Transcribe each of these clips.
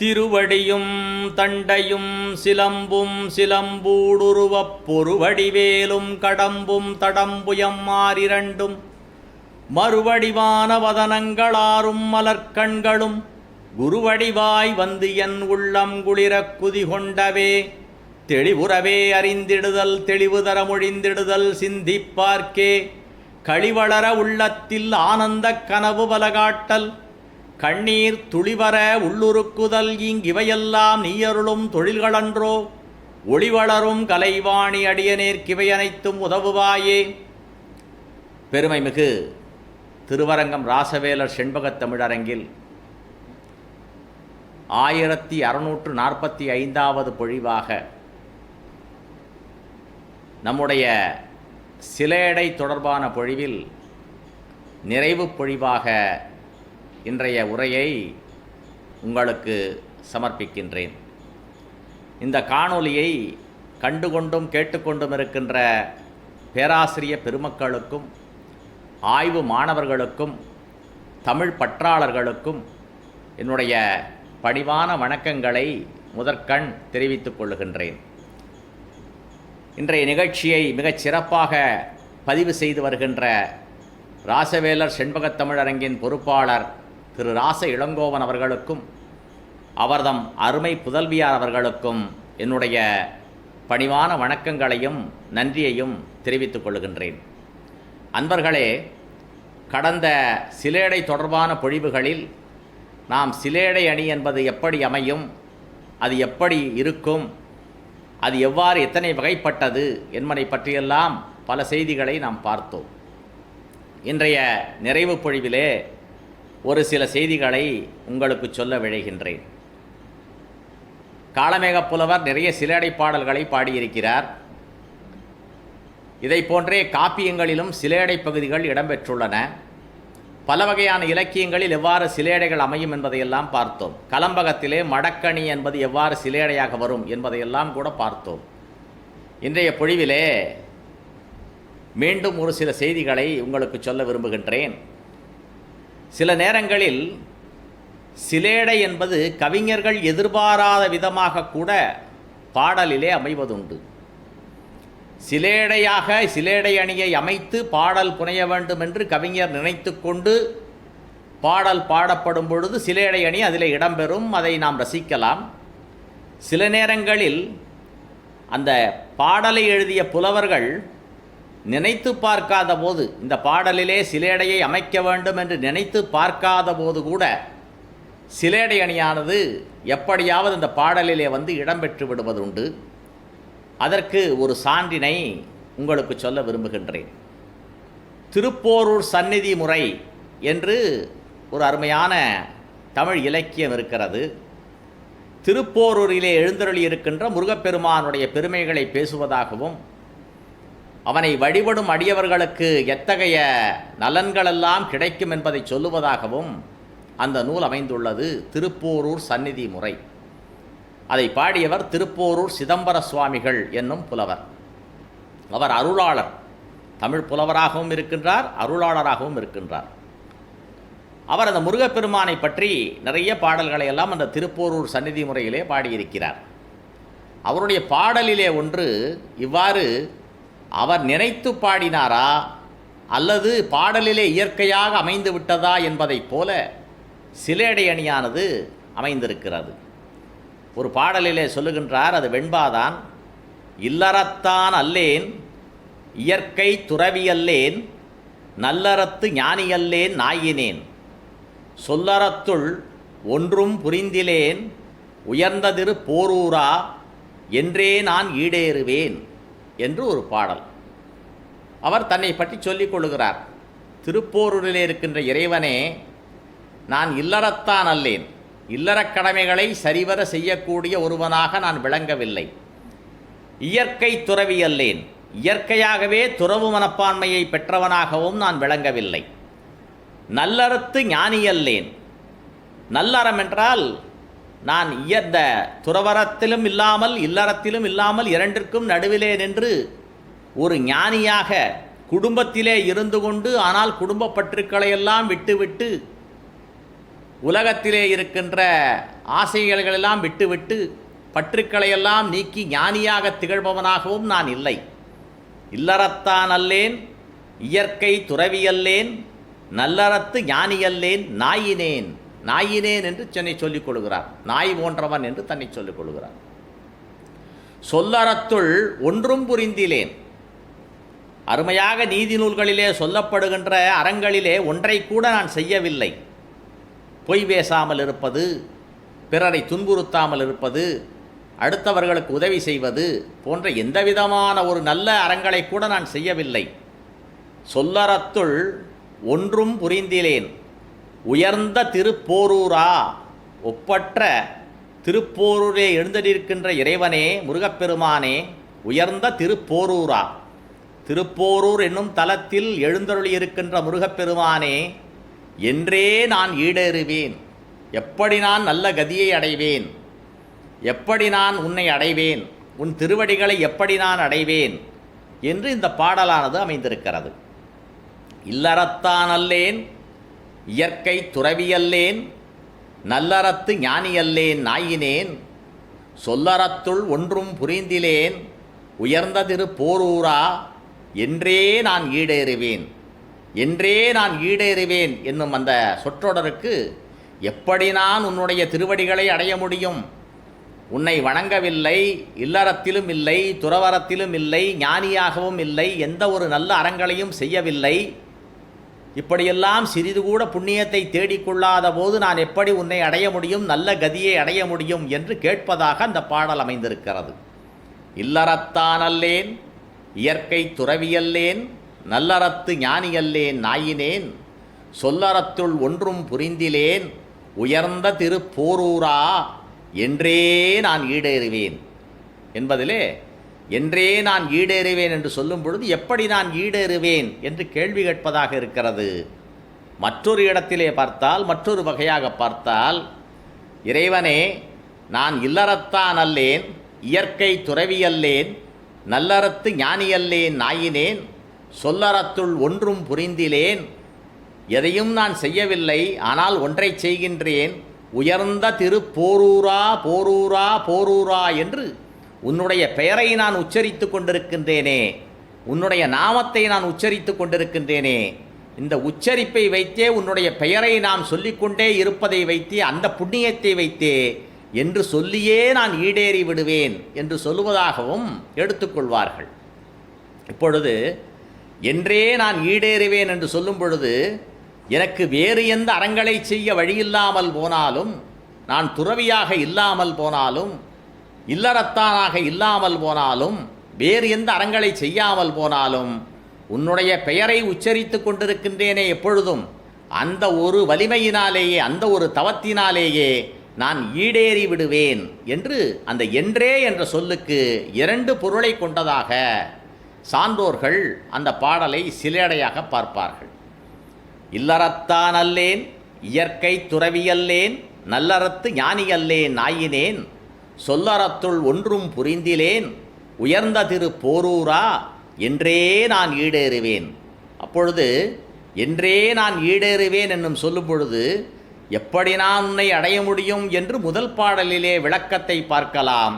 திருவடியும் தண்டையும் சிலம்பும் சிலம்பூடுருவப் பொருவடிவேலும் கடம்பும் தடம்புயம் மாறிரண்டும் மறுவடிவான வதனங்களாரும் மலர்கண்களும் குருவடிவாய் வந்து என் உள்ளம் குளிரக் குதிகொண்டவே தெளிவுறவே அறிந்திடுதல் தெளிவுதர மொழிந்திடுதல் சிந்திப்பார்க்கே களிவளர உள்ளத்தில் ஆனந்தக் கனவு பலகாட்டல் கண்ணீர் துளிவர உள்ளுருக்குதல் இங்கிவையெல்லாம் நீயருளும் தொழில்களன்றோ ஒளிவளரும் கலைவாணி அடியனேற்கிவையனைத்தும் உதவுவாயே. பெருமைமிகு திருவரங்கம் ராசவேலர் செண்பகத் தமிழரங்கில் 1645வது பொழிவாக நம்முடைய சிலேடை தொடர்பான பொழிவில் நிறைவு பொழிவாக இன்றைய உரையை உங்களுக்கு சமர்ப்பிக்கின்றேன். இந்த காணொளியை கண்டுகொண்டும் கேட்டுக்கொண்டும் இருக்கின்ற பேராசிரிய பெருமக்களுக்கும் ஆய்வு மாணவர்களுக்கும் தமிழ் பற்றாளர்களுக்கும் என்னுடைய பணிவான வணக்கங்களை முதற்கண் தெரிவித்துக் கொள்கின்றேன். இன்றைய நிகழ்ச்சியை மிகச் சிறப்பாக பதிவு செய்து வருகின்ற ராசவேலர் செண்பகத் தமிழரங்கின் பொறுப்பாளர் திரு ராச இளங்கோவன் அவர்களுக்கும் அவர்தம் அருமை புதல்வியார் அவர்களுக்கும் என்னுடைய பணிவான வணக்கங்களையும் நன்றியையும் தெரிவித்துக் கொள்கின்றேன். அன்பர்களே, கடந்த சிலேடை தொடர்பான பொழிவுகளில் நாம் சிலேடை அணி என்பது எப்படி அமையும், அது எப்படி இருக்கும், அது எவ்வாறு எத்தனை வகைப்பட்டது என்பதை பற்றியெல்லாம் பல செய்திகளை நாம் பார்த்தோம். இன்றைய நிறைவு பொழிவிலே ஒரு சில செய்திகளை உங்களுக்கு சொல்ல விழைகின்றேன். காளமேகப் புலவர் நிறைய சிலேடை பாடல்களை பாடியிருக்கிறார். இதை போன்றே காப்பியங்களிலும் சிலேடை பகுதிகள் இடம்பெற்றுள்ளன. பல வகையான இலக்கியங்களில் எவ்வாறு சிலேடைகள் அமையும் என்பதையெல்லாம் பார்த்தோம். கலம்பகத்திலே மடக்கணி என்பது எவ்வாறு சிலேடையாக வரும் என்பதையெல்லாம் கூட பார்த்தோம். இன்றைய பொழிவிலே மீண்டும் ஒரு சில செய்திகளை உங்களுக்கு சொல்ல விரும்புகின்றேன். சில நேரங்களில் சிலேடை என்பது கவிஞர்கள் எதிர்பாராத விதமாக கூட பாடலிலே அமைவதுண்டு. சிலேடை அணியை அமைத்து பாடல் புனைய வேண்டும் என்று கவிஞர் நினைத்து கொண்டு பாடல் பாடப்படும் பொழுது சிலேடை அணி அதில் இடம்பெறும், அதை நாம் ரசிக்கலாம். சில நேரங்களில் அந்த பாடலை எழுதிய புலவர்கள் நினைத்து பார்க்காத போது, இந்த பாடலிலே சிலேடையை அமைக்க வேண்டும் என்று நினைத்து பார்க்காத போது கூட சிலேடை அணியானது எப்படியாவது இந்த பாடலிலே வந்து இடம்பெற்று விடுவதுண்டு. அதற்கு ஒரு சான்றினை உங்களுக்கு சொல்ல விரும்புகின்றேன். திருப்போரூர் சந்நிதி முறை என்று ஒரு அருமையான தமிழ் இலக்கியம் இருக்கிறது. திருப்போரூரிலே எழுந்தருளி இருக்கின்ற முருகப்பெருமானுடைய பெருமைகளை பேசுவதாகவும் அவனை வழிபடும் அடியவர்களுக்கு எத்தகைய நலன்களெல்லாம் கிடைக்கும் என்பதை சொல்லுவதாகவும் அந்த நூல் அமைந்துள்ளது. திருப்போரூர் சந்நிதி முறை. அதை பாடியவர் திருப்போரூர் சிதம்பர சுவாமிகள் என்னும் புலவர். அவர் அருளாளர், தமிழ் புலவராகவும் இருக்கின்றார், அருளாளராகவும் இருக்கின்றார். அவர் அந்த முருகப்பெருமானை பற்றி நிறைய பாடல்களை எல்லாம் அந்த திருப்போரூர் சந்நிதி முறையிலே பாடியிருக்கிறார். அவருடைய பாடலிலே ஒன்று இவ்வாறு, அவர் நினைத்து பாடினாரா அல்லது பாடலிலே இயற்கையாக அமைந்து விட்டதா என்பதைப் போல சிலேடை அணியானது அமைந்திருக்கிறது. ஒரு பாடலிலே சொல்லுகின்றார், அது வெண்பாதான். இல்லறத்தான் அல்லேன் இயற்கை துறவியல்லேன் நல்லறத்து ஞானியல்லேன் நாயினேன் சொல்லறத்துள் ஒன்றும் புரிந்திலேன் உயர்ந்ததிரு போரூரா என்றே நான் ஈடேறுவேன் என்று ஒரு பாடல். அவர் தன்னை பற்றி சொல்லிக் கொள்கிறார். திருப்போரூரிலே இருக்கின்ற இறைவனே, நான் இல்லறத்தான் அல்லேன், இல்லறக் கடமைகளை சரிவர செய்யக்கூடிய ஒருவனாக நான் விளங்கவில்லை. இயற்கை துறவி அல்லேன், இயற்கையாகவே துறவு மனப்பான்மையை பெற்றவனாகவும் நான் விளங்கவில்லை. நல்லறத்து ஞானி அல்லேன், நல்லறம் என்றால் நான் இந்த துறவரத்திலும் இல்லாமல் இல்லறத்திலும் இல்லாமல் இரண்டிற்கும் நடுவிலே நின்று ஒரு ஞானியாக குடும்பத்திலே இருந்து கொண்டு ஆனால் குடும்ப பற்றுக்களையெல்லாம் விட்டுவிட்டு உலகத்திலே இருக்கின்ற ஆசைகளெல்லாம் விட்டுவிட்டு பற்றுக்களையெல்லாம் நீக்கி ஞானியாக திகழ்பவனாகவும் நான் இல்லை. இல்லறத்தான் அல்லேன், இயற்கை துறவியல்லேன், நல்லறத்து ஞானியல்லேன், நாயினேன். நாயினேன் என்று தன்னை சொல்லிக் கொள்கிறார். நாய் போன்றவன் என்று தன்னை சொல்லிக் கொள்கிறார். சொல்லறத்துள் ஒன்றும் புரிந்திலேன். அருமையாக நீதி நூல்களிலே சொல்லப்படுகின்ற அறங்களிலே ஒன்றை கூட நான் செய்யவில்லை. பொய் பேசாமல் இருப்பது, பிறரை துன்புறுத்தாமல் இருப்பது, அடுத்தவர்களுக்கு உதவி செய்வது போன்ற எந்தவிதமான ஒரு நல்ல அறங்களை கூட நான் செய்யவில்லை. சொல்லறத்துள் ஒன்றும் புரிந்திலேன். உயர்ந்த திருப்போரூரா, ஒப்பற்ற திருப்போரூரே எழுந்தடிருக்கின்ற இறைவனே, முருகப்பெருமானே, உயர்ந்த திருப்போரூரா, திருப்போரூர் என்னும் தலத்தில் எழுந்தருளி இருக்கின்ற முருகப்பெருமானே, என்றே நான் ஈடேறுவேன். எப்படி நான் நல்ல கதியை அடைவேன்? எப்படி நான் உன்னை அடைவேன்? உன் திருவடிகளை எப்படி நான் அடைவேன் என்று இந்த பாடலானது அமைந்திருக்கிறது. இல்லறத்தான் அல்லேன், இயற்கை துறவியல்லேன், நல்லறத்து ஞானியல்லேன், நாயினேன். சொல்லறத்துள் ஒன்றும் புரிந்திலேன். உயர்ந்த திருப்போரூரா, என்றே நான் ஈடேறுவேன். என்றே நான் ஈடேறுவேன் என்னும் அந்த சொற்றொடருக்கு எப்படி நான் உன்னுடைய திருவடிகளை அடைய முடியும்? உன்னை வணங்கவில்லை, இல்லறத்திலும் இல்லை, துறவரத்திலும் இல்லை, ஞானியாகவும் இல்லை, எந்த ஒரு நல்ல அறங்களையும் செய்யவில்லை. இப்படியெல்லாம் சிறிது கூட புண்ணியத்தை தேடிக்கொள்ளாத போது நான் எப்படி உன்னை அடைய முடியும், நல்ல கதியை அடைய முடியும் என்று கேட்பதாக அந்த பாடல் அமைந்திருக்கிறது. இல்லறத்தான் அல்லேன், இயற்கை துறவியல்லேன், நல்லறத்து ஞானியல்லேன், நாயினேன். சொல்லறத்துள் ஒன்றும் புரிந்திலேன். உயர்ந்த திருப்போரூரா, என்றே நான் ஈடேறுவேன் என்பதிலே என்றே நான் ஈடேறுவேன் என்று சொல்லும் பொழுது எப்படி நான் ஈடேறுவேன் என்று கேள்வி கேட்பதாக இருக்கிறது. மற்றொரு இடத்திலே பார்த்தால், மற்றொரு வகையாக பார்த்தால், இறைவனே, நான் இல்லறத்தான் அல்லேன், இயற்கை துறவியல்லேன், நல்லறத்து ஞானியல்லேன், நாயினேன். சொல்லறத்துள் ஒன்றும் புரிந்திலேன். எதையும் நான் செய்யவில்லை, ஆனால் ஒன்றை செய்கின்றேன். உயர்ந்த திருப்போரூரா, போரூரா, போரூரா என்று உன்னுடைய பெயரை நான் உச்சரித்து கொண்டிருக்கின்றேனே, உன்னுடைய நாமத்தை நான் உச்சரித்து கொண்டிருக்கின்றேனே. இந்த உச்சரிப்பை வைத்தே, உன்னுடைய பெயரை நாம் சொல்லிக்கொண்டே இருப்பதை வைத்தே, அந்த புண்ணியத்தை வைத்தே என்று சொல்லியே நான் ஈடேறி விடுவேன் என்று சொல்லுவதாகவும் எடுத்துக்கொள்வார்கள். இப்பொழுது என்றே நான் ஈடேறுவேன் என்று சொல்லும் பொழுது, எனக்கு வேறு எந்த அறங்களை செய்ய வழியில்லாமல் போனாலும், நான் துறவியாக இல்லாமல் போனாலும், இல்லறத்தானாக இல்லாமல் போனாலும், வேறு எந்த அறங்களை செய்யாமல் போனாலும், உன்னுடைய பெயரை உச்சரித்து கொண்டிருக்கின்றேனே எப்பொழுதும், அந்த ஒரு வலிமையினாலேயே, அந்த ஒரு தவத்தினாலேயே நான் ஈடேறி விடுவேன் என்று அந்த என்றே என்ற சொல்லுக்கு இரண்டு பொருளை கொண்டதாக சான்றோர்கள் அந்த பாடலை சிலேடையாக பார்ப்பார்கள். இல்லறத்தான் அல்லேன், இயற்கை துறவியல்லேன், நல்லறத்து ஞானியல்லேன், நாயினேன். சொல்லறத்துள் ஒன்றும் புரிந்திலேன். உயர்ந்த திருப்போரூரா, என்றே நான் ஈடேறுவேன். அப்பொழுது என்றே நான் ஈடேறுவேன் என்னும் சொல்லும் பொழுது, எப்படி நான் உன்னை அடைய முடியும் என்று முதல் பாடலிலே விளக்கத்தை பார்க்கலாம்.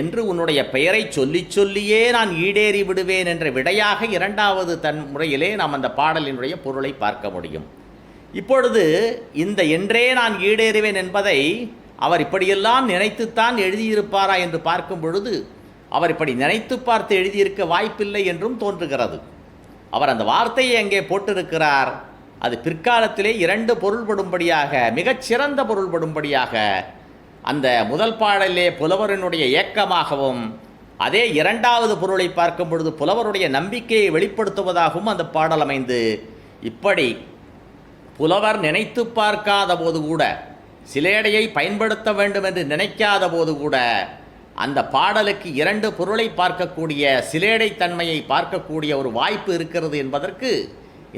என்று உன்னுடைய பெயரை சொல்லி சொல்லியே நான் ஈடேறி விடுவேன் என்ற விடையாக இரண்டாவது தன் முறையிலே நாம் அந்த பாடலினுடைய பொருளை பார்க்க முடியும். இப்பொழுது இந்த என்றே நான் ஈடேறுவேன் என்பதை அவர் இப்படியெல்லாம் நினைத்துத்தான் எழுதியிருப்பாரா என்று பார்க்கும் பொழுது, அவர் இப்படி நினைத்து பார்த்து எழுதியிருக்க வாய்ப்பில்லை என்றும் தோன்றுகிறது. அவர் அந்த வார்த்தையை அங்கே போட்டிருக்கிறார். அது பிற்காலத்திலே இரண்டு பொருள்படும்படியாக, மிகச்சிறந்த பொருள்படும்படியாக அந்த முதல் பாடலிலே புலவரினுடைய ஏக்கமாகவும், அதே இரண்டாவது பொருளை பார்க்கும் பொழுது புலவருடைய நம்பிக்கையை வெளிப்படுத்துவதாகவும் அந்த பாடல் அமைந்து, இப்படி புலவர் நினைத்து பார்க்காத போது கூட, சிலேடையை பயன்படுத்த வேண்டும் என்று நினைக்காத போது கூட, அந்த பாடலுக்கு இரண்டு பொருளை பார்க்கக்கூடிய, சிலேடை தன்மையை பார்க்கக்கூடிய ஒரு வாய்ப்பு இருக்கிறது என்பதற்கு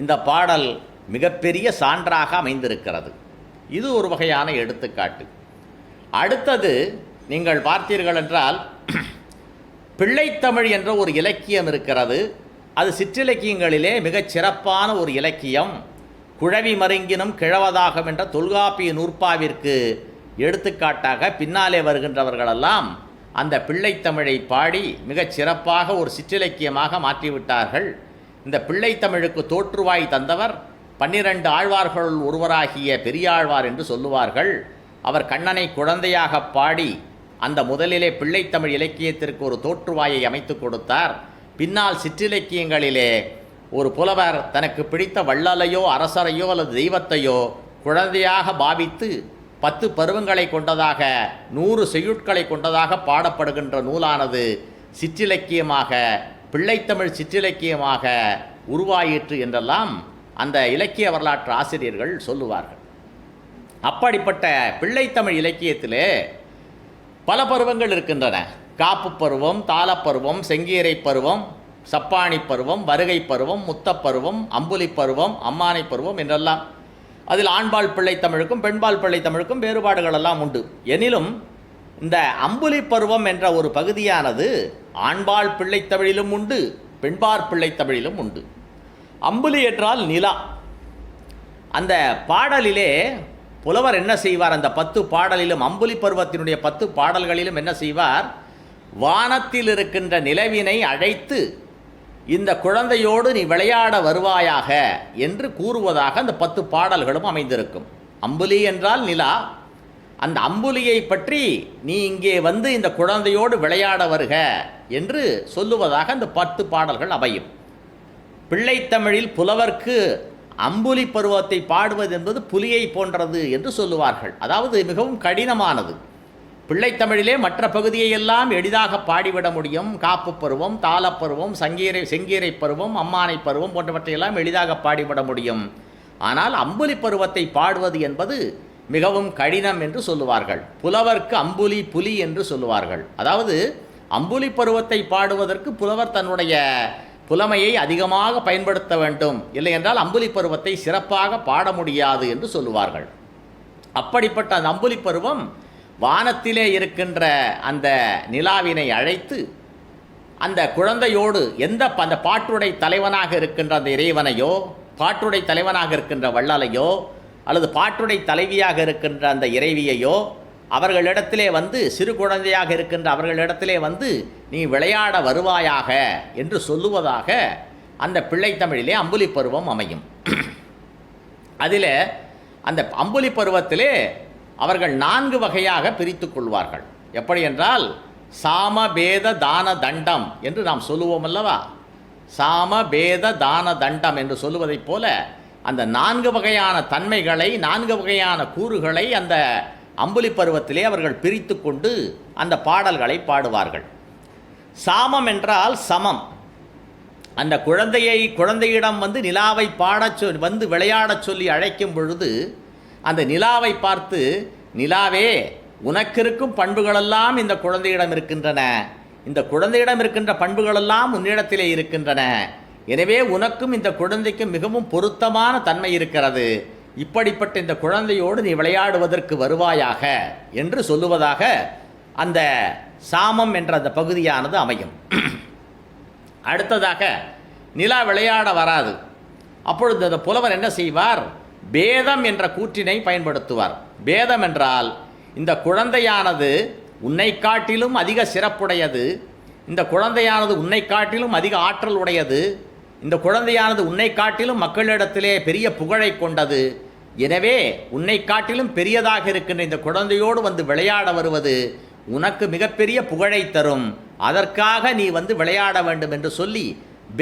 இந்த பாடல் மிகப்பெரிய சான்றாக அமைந்திருக்கிறது. இது ஒரு வகையான எடுத்துக்காட்டு. அடுத்தது நீங்கள் பார்த்தீர்கள் என்றால், பிள்ளைத்தமிழ் என்ற ஒரு இலக்கியம் இருக்கிறது. அது சிற்றிலக்கியங்களிலே மிகச் சிறப்பான ஒரு இலக்கியம். குழவி மருங்கினும் கிழவதாகும் என்ற தொல்காப்பிய நூற்பாவிற்கு எடுத்துக்காட்டாக பின்னாலே வருகின்றவர்களெல்லாம் அந்த பிள்ளைத்தமிழை பாடி மிகச் சிறப்பாக ஒரு சிற்றிலக்கியமாக மாற்றிவிட்டார்கள். இந்த பிள்ளைத்தமிழுக்கு தோற்றுவாய் தந்தவர் 12 ஆழ்வார்களுள் ஒருவராகிய பெரியாழ்வார் என்று சொல்லுவார்கள். அவர் கண்ணனை குழந்தையாக பாடி அந்த முதலிலே பிள்ளைத்தமிழ் இலக்கியத்திற்கு ஒரு தோற்றுவாயை அமைத்து கொடுத்தார். பின்னால் சிற்றிலக்கியங்களிலே ஒரு புலவர் தனக்கு பிடித்த வள்ளலையோ அரசரையோ அல்லது தெய்வத்தையோ குழந்தையாக பாவித்து 10 பருவங்களை கொண்டதாக 100 செய்யுட்களை கொண்டதாக பாடப்படுகின்ற நூலானது சிற்றிலக்கியமாக பிள்ளைத்தமிழ் சிற்றிலக்கியமாக உருவாயிற்று என்றெல்லாம் அந்த இலக்கிய வரலாற்று ஆசிரியர்கள் சொல்லுவார்கள். அப்படிப்பட்ட பிள்ளைத்தமிழ் இலக்கியத்திலே பல பருவங்கள் இருக்கின்றன. காப்பு பருவம், தாளப்பருவம், செங்கீரை பருவம், சப்பாணி பருவம், வருகை பருவம், முத்தப்பருவம், அம்புலி பருவம், அம்மானை பருவம் என்றெல்லாம். அதில் ஆண்பால் பிள்ளைத்தமிழுக்கும் பெண்பால் பிள்ளைத்தமிழுக்கும் வேறுபாடுகள் எல்லாம் உண்டு. எனினும் இந்த அம்புலி பருவம் என்ற ஒரு பகுதியானது ஆண்பால் பிள்ளைத்தமிழிலும் உண்டு, பெண்பால் பிள்ளைத்தமிழிலும் உண்டு. அம்புலி என்றால் நிலா. அந்த பாடலிலே புலவர் என்ன செய்வார்? அந்த 10 பாடலிலும் அம்புலி பருவத்தினுடைய 10 பாடல்களிலும் என்ன செய்வார்? வானத்தில் இருக்கின்ற நிலவினை அழைத்து இந்த குழந்தையோடு நீ விளையாட வருவாயாக என்று கூறுவதாக அந்த 10 பாடல்களும் அமைந்திருக்கும். அம்புலி என்றால் நிலா. அந்த அம்புலியை பற்றி நீ இங்கே வந்து இந்த குழந்தையோடு விளையாட வருக என்று சொல்லுவதாக அந்த 10 பாடல்கள் அமையும். பிள்ளைத்தமிழில் புலவர்க்கு அம்புலி பருவத்தை பாடுவது என்பது புலியை போன்றது என்று சொல்லுவார்கள். அதாவது மிகவும் கடினமானது. பிள்ளைத்தமிழிலே மற்ற பகுதியையெல்லாம் எளிதாக பாடிவிட முடியும். காப்பு பருவம், தாளப்பருவம், செங்கீரை பருவம், அம்மானை பருவம் போன்றவற்றையெல்லாம் எளிதாக பாடிவிட முடியும். ஆனால் அம்புலி பருவத்தை பாடுவது என்பது மிகவும் கடினம் என்று சொல்லுவார்கள். புலவர்க்கு அம்புலி புலி என்று சொல்லுவார்கள். அதாவது அம்புலி பருவத்தை பாடுவதற்கு புலவர் தன்னுடைய புலமையை அதிகமாக பயன்படுத்த வேண்டும், இல்லை என்றால் அம்புலி பருவத்தை சிறப்பாக பாட முடியாது என்று சொல்லுவார்கள். அப்படிப்பட்ட அந்த அம்புலி பருவம் வானத்திலே இருக்கின்ற அந்த நிலாவினை அழைத்து அந்த குழந்தையோடு அந்த பாட்டுடை தலைவனாக இருக்கின்ற அந்த இறைவனையோ, பாட்டுடை தலைவனாக இருக்கின்ற வள்ளலையோ, அல்லது பாட்டுடை தலைவியாக இருக்கின்ற அந்த இறைவியையோ அவர்களிடத்திலே வந்து, சிறு குழந்தையாக இருக்கின்ற அவர்களிடத்திலே வந்து நீ விளையாட வருவாயாக என்று சொல்லுவதாக அந்த பிள்ளைத்தமிழிலே அம்புலி பருவம் அமையும். அதில் அந்த அம்புலி பருவத்திலே அவர்கள் 4 வகையாக பிரித்து கொள்வார்கள். எப்படி என்றால் சாம பேத தான தண்டம் என்று நாம் சொல்லுவோம் அல்லவா? சாம பேத தான தண்டம் என்று சொல்லுவதைப் போல அந்த 4 வகையான தன்மைகளை, 4 வகையான கூறுகளை அந்த அம்புலி பருவத்திலே அவர்கள் பிரித்து கொண்டு அந்த பாடல்களை பாடுவார்கள். சாமம் என்றால் சமம். அந்த குழந்தையிடம் வந்து நிலாவை வந்து விளையாடச் சொல்லி அழைக்கும் பொழுது அந்த நிலாவை பார்த்து, நிலாவே உனக்கு இருக்கும் பண்புகளெல்லாம் இந்த குழந்தையிடம் இருக்கின்றன, இந்த குழந்தையிடம் இருக்கின்ற பண்புகளெல்லாம் உன்னிடத்திலே இருக்கின்றன, எனவே உனக்கும் இந்த குழந்தைக்கும் மிகவும் பொருத்தமான தன்மை இருக்கிறது, இப்படிப்பட்ட இந்த குழந்தையோடு நீ விளையாடுவதற்கு வருவாயாக என்று சொல்லுவதாக அந்த சாமம் என்ற அந்த பகுதியானது அமையும். அடுத்ததாக நிலா விளையாட வராது. அப்பொழுது அந்த புலவர் என்ன செய்வார்? பேதம் என்ற கூற்றினை பயன்படுத்துவார். பேதம் என்றால் இந்த குழந்தையானது உன்னை காட்டிலும் அதிக சிறப்புடையது, இந்த குழந்தையானது உன்னை காட்டிலும் அதிக ஆற்றல் உடையது, இந்த குழந்தையானது உன்னை காட்டிலும் மக்களிடத்திலே பெரிய புகழை கொண்டது, எனவே உன்னை காட்டிலும் பெரியதாக இருக்கின்ற இந்த குழந்தையோடு வந்து விளையாட வருவது உனக்கு மிகப்பெரிய புகழை தரும், அதற்காக நீ வந்து விளையாட வேண்டும் என்று சொல்லி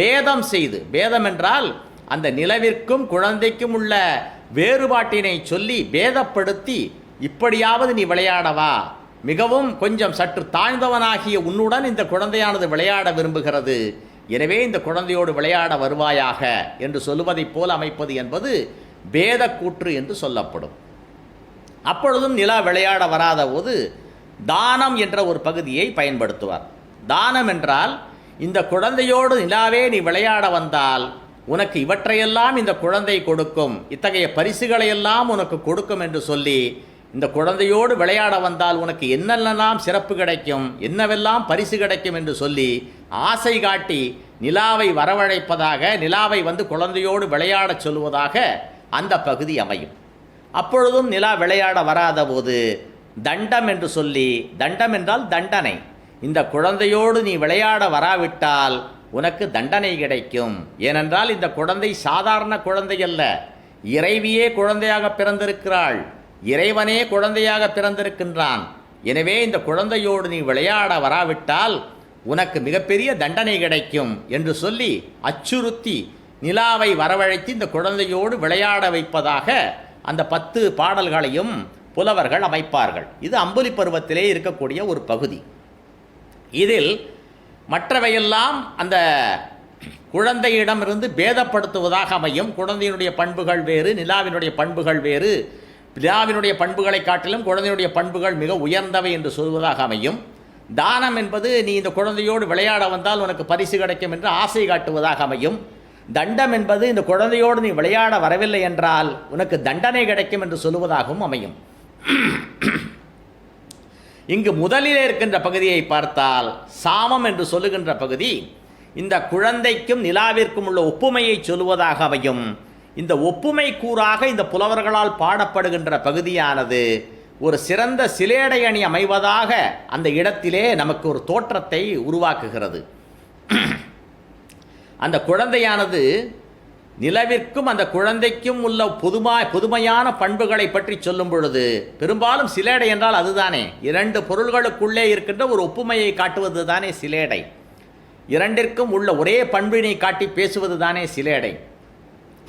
பேதம் செய்து, பேதம் என்றால் அந்த நிலவிற்கும் குழந்தைக்கும் உள்ள வேறுபாட்டினை சொல்லி பேதப்படுத்தி, இப்படியாவது நீ விளையாடவா, மிகவும் கொஞ்சம் சற்று தாழ்ந்தவனாகிய உன்னுடன் இந்த குழந்தையானது விளையாட விரும்புகிறது, எனவே இந்த குழந்தையோடு விளையாட வருவாயாக என்று சொல்லுவதைப் போல் அமைப்பது என்பது பேத கூற்று என்று சொல்லப்படும். அப்பொழுதும் நிலா விளையாட வராத போது தானம் என்ற ஒரு பகுதியை பயன்படுத்துவார். தானம் என்றால் இந்த குழந்தையோடு நிலாவே நீ விளையாட வந்தால் உனக்கு இவற்றையெல்லாம் இந்த குழந்தை கொடுக்கும், இத்தகைய பரிசுகளையெல்லாம் உனக்கு கொடுக்கும் என்று சொல்லி, இந்த குழந்தையோடு விளையாட வந்தால் உனக்கு என்னெல்லாம் சிறப்பு கிடைக்கும், என்னவெல்லாம் பரிசு கிடைக்கும் என்று சொல்லி ஆசை காட்டி நிலாவை வரவழைப்பதாக, நிலாவை வந்து குழந்தையோடு விளையாடச் சொல்வதாக அந்த பகுதி அமையும். அப்பொழுதும் நிலா விளையாட வராத போது தண்டம் என்று சொல்லி, தண்டம் என்றால் தண்டனை, இந்த குழந்தையோடு நீ விளையாட வராவிட்டால் உனக்கு தண்டனை கிடைக்கும். ஏனென்றால் இந்த குழந்தை சாதாரண குழந்தை அல்ல, இறைவியே குழந்தையாக பிறந்திருக்கிறாள், இறைவனே குழந்தையாக பிறந்திருக்கின்றான். எனவே இந்த குழந்தையோடு நீ விளையாட வராவிட்டால் உனக்கு மிகப்பெரிய தண்டனை கிடைக்கும் என்று சொல்லி அச்சுறுத்தி நிலாவை வரவழைத்து இந்த குழந்தையோடு விளையாட வைப்பதாக அந்த 10 பாடல்களையும் புலவர்கள் அமைப்பார்கள். இது அம்புலி பருவத்திலே இருக்கக்கூடிய ஒரு பகுதி. இதில் மற்றவையெல்லாம் அந்த குழந்தையிடமிருந்து பேதப்படுத்துவதாக அமையும். குழந்தையினுடைய பண்புகள் வேறு, நிலாவினுடைய பண்புகள் வேறு, நிலாவினுடைய பண்புகளை காட்டிலும் குழந்தையுடைய பண்புகள் மிக உயர்ந்தவை என்று சொல்வதாக அமையும். தானம் என்பது நீ இந்த குழந்தையோடு விளையாட வந்தால் உனக்கு பரிசு கிடைக்கும் என்று ஆசை காட்டுவதாக அமையும். தண்டம் என்பது இந்த குழந்தையோடு நீ விளையாட வரவில்லை என்றால் உனக்கு தண்டனை கிடைக்கும் என்று சொல்லுவதாகவும் அமையும். இங்கு முதலிலே இருக்கின்ற பகுதியை பார்த்தால் சாமம் என்று சொல்லுகின்ற பகுதி இந்த குழந்தைக்கும் நிலாவிற்கும் உள்ள ஒப்புமையை சொல்லுவதாக அமையும். இந்த ஒப்புமை கூறாக இந்த புலவர்களால் பாடப்படுகின்ற பகுதியானது ஒரு சிறந்த சிலேடை அணி அமைவதாக அந்த இடத்திலே நமக்கு ஒரு தோற்றத்தை உருவாக்குகிறது. அந்த குழந்தையானது நிலவிற்கும் அந்த குழந்தைக்கும் உள்ள புதுமையான பண்புகளை பற்றி சொல்லும் பொழுது, பெரும்பாலும் சிலேடை என்றால் அதுதானே, 2 பொருள்களுக்குள்ளே இருக்கின்ற ஒரு ஒப்புமையை காட்டுவது தானே சிலேடை, இரண்டிற்கும் உள்ள ஒரே பண்பினை காட்டி பேசுவது தானே சிலேடை,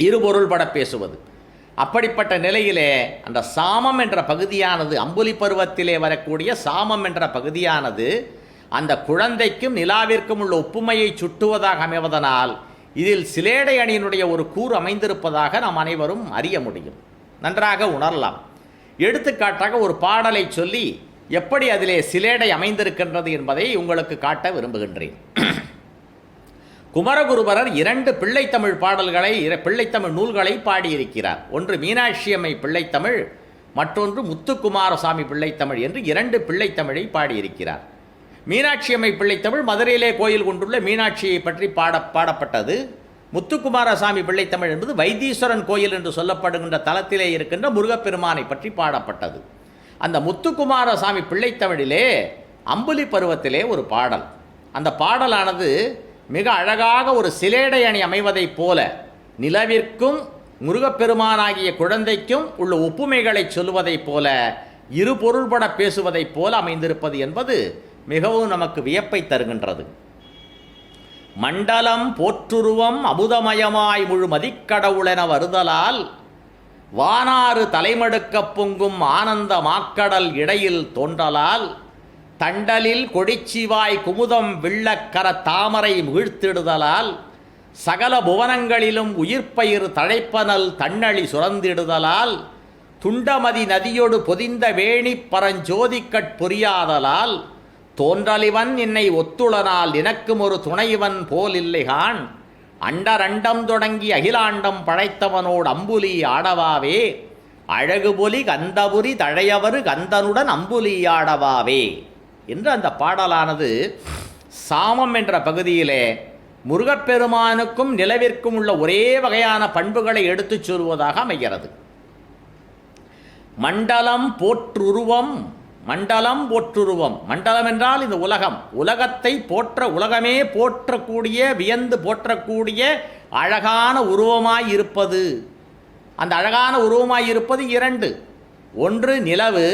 இருபொருள்பட பேசுவது. அப்படிப்பட்ட நிலையிலே அந்த சாமம் என்ற பகுதியானது, அம்புலி பருவத்திலே வரக்கூடிய சாமம் என்ற பகுதியானது அந்த குழந்தைக்கும் நிலாவிற்கும் உள்ள ஒப்புமையை சுட்டுவதாக அமைவதனால் இதில் சிலேடை அணியினுடைய ஒரு கூறு அமைந்திருப்பதாக நாம் அனைவரும் அறிய முடியும், நன்றாக உணரலாம். எடுத்துக்காட்டாக ஒரு பாடலை சொல்லி எப்படி அதிலே சிலேடை அமைந்திருக்கின்றது என்பதை உங்களுக்கு காட்ட விரும்புகின்றேன். குமரகுருபரர் 2 பிள்ளைத்தமிழ் பாடல்களை, பிள்ளைத்தமிழ் நூல்களை பாடியிருக்கிறார். ஒன்று மீனாட்சி அம்மை பிள்ளைத்தமிழ், மற்றொன்று முத்துக்குமாரசாமி பிள்ளைத்தமிழ் என்று 2 பிள்ளைத்தமிழை பாடியிருக்கிறார். மீனாட்சி அம்மை பிள்ளைத்தமிழ் மதுரையிலே கோயில் கொண்டுள்ள மீனாட்சியை பற்றி பாடப்பட்டது. முத்துக்குமாரசாமி பிள்ளைத்தமிழ் என்பது வைத்தீஸ்வரன் கோயில் என்று சொல்லப்படுகின்ற தலத்திலே இருக்கின்ற முருகப்பெருமானை பற்றி பாடப்பட்டது. அந்த முத்துக்குமாரசாமி பிள்ளைத்தமிழிலே அம்புலி பருவத்திலே ஒரு பாடல், அந்த பாடலானது மிக அழகாக ஒரு சிலேடை அணி அமைவதைப் போல நிலவிற்கும் முருகப்பெருமானாகிய குழந்தைக்கும் உள்ள ஒப்புமைகளை சொல்வதைப் போல, இரு பொருள்பட பேசுவதைப் போல அமைந்திருப்பது என்பது மிகவும் நமக்கு வியப்பை தருகின்றது. மண்டலம் போற்றுருவம் அமுதமயமாய் முழு மதிக்கடவுளென வருதலால் வானாறு தலைமடுக்கப் பொங்கும் ஆனந்த மாக்கடல் இடையில் தோன்றலால் தண்டலில் கொடிச்சிவாய் குமுதம் வில்லக்கர தாமரை முகிழ்த்திடுதலால் சகல புவனங்களிலும் உயிர்ப்பயிர் தழைப்பனல் தன்னழி சுரந்திடுதலால் துண்டமதி நதியொடு பொதிந்த வேணி பரஞ்சோதிக்கட் பொறியாதலால் தோன்றலிவன் என்னை ஒத்துளனால் எனக்கும் ஒரு துணைவன் போல் இல்லைகான் அண்டரண்டம் தொடங்கி அகிலாண்டம் படைத்தவனோடு அம்புலி ஆடவாவே அழகுபொலி கந்தபுரி தழையவரு கந்தனுடன் அம்புலி ஆடவாவே என்று அந்த பாடலானது சாமம் என்ற பகுதியிலே முருகப்பெருமானுக்கும் நிலவிற்கும் உள்ள ஒரே வகையான பண்புகளை எடுத்துச் சொல்வதாக அமைகிறது. மண்டலம் போற்றுருவம், மண்டலம் போற்றுருவம், மண்டலம் என்றால் இந்த உலகம், உலகத்தை போற்ற, உலகமே போற்றக்கூடிய, வியந்து போற்றக்கூடிய அழகான உருவமாய் இருப்பது. அந்த அழகான உருவமாய் இருப்பது 2. ஒன்று நிலவு,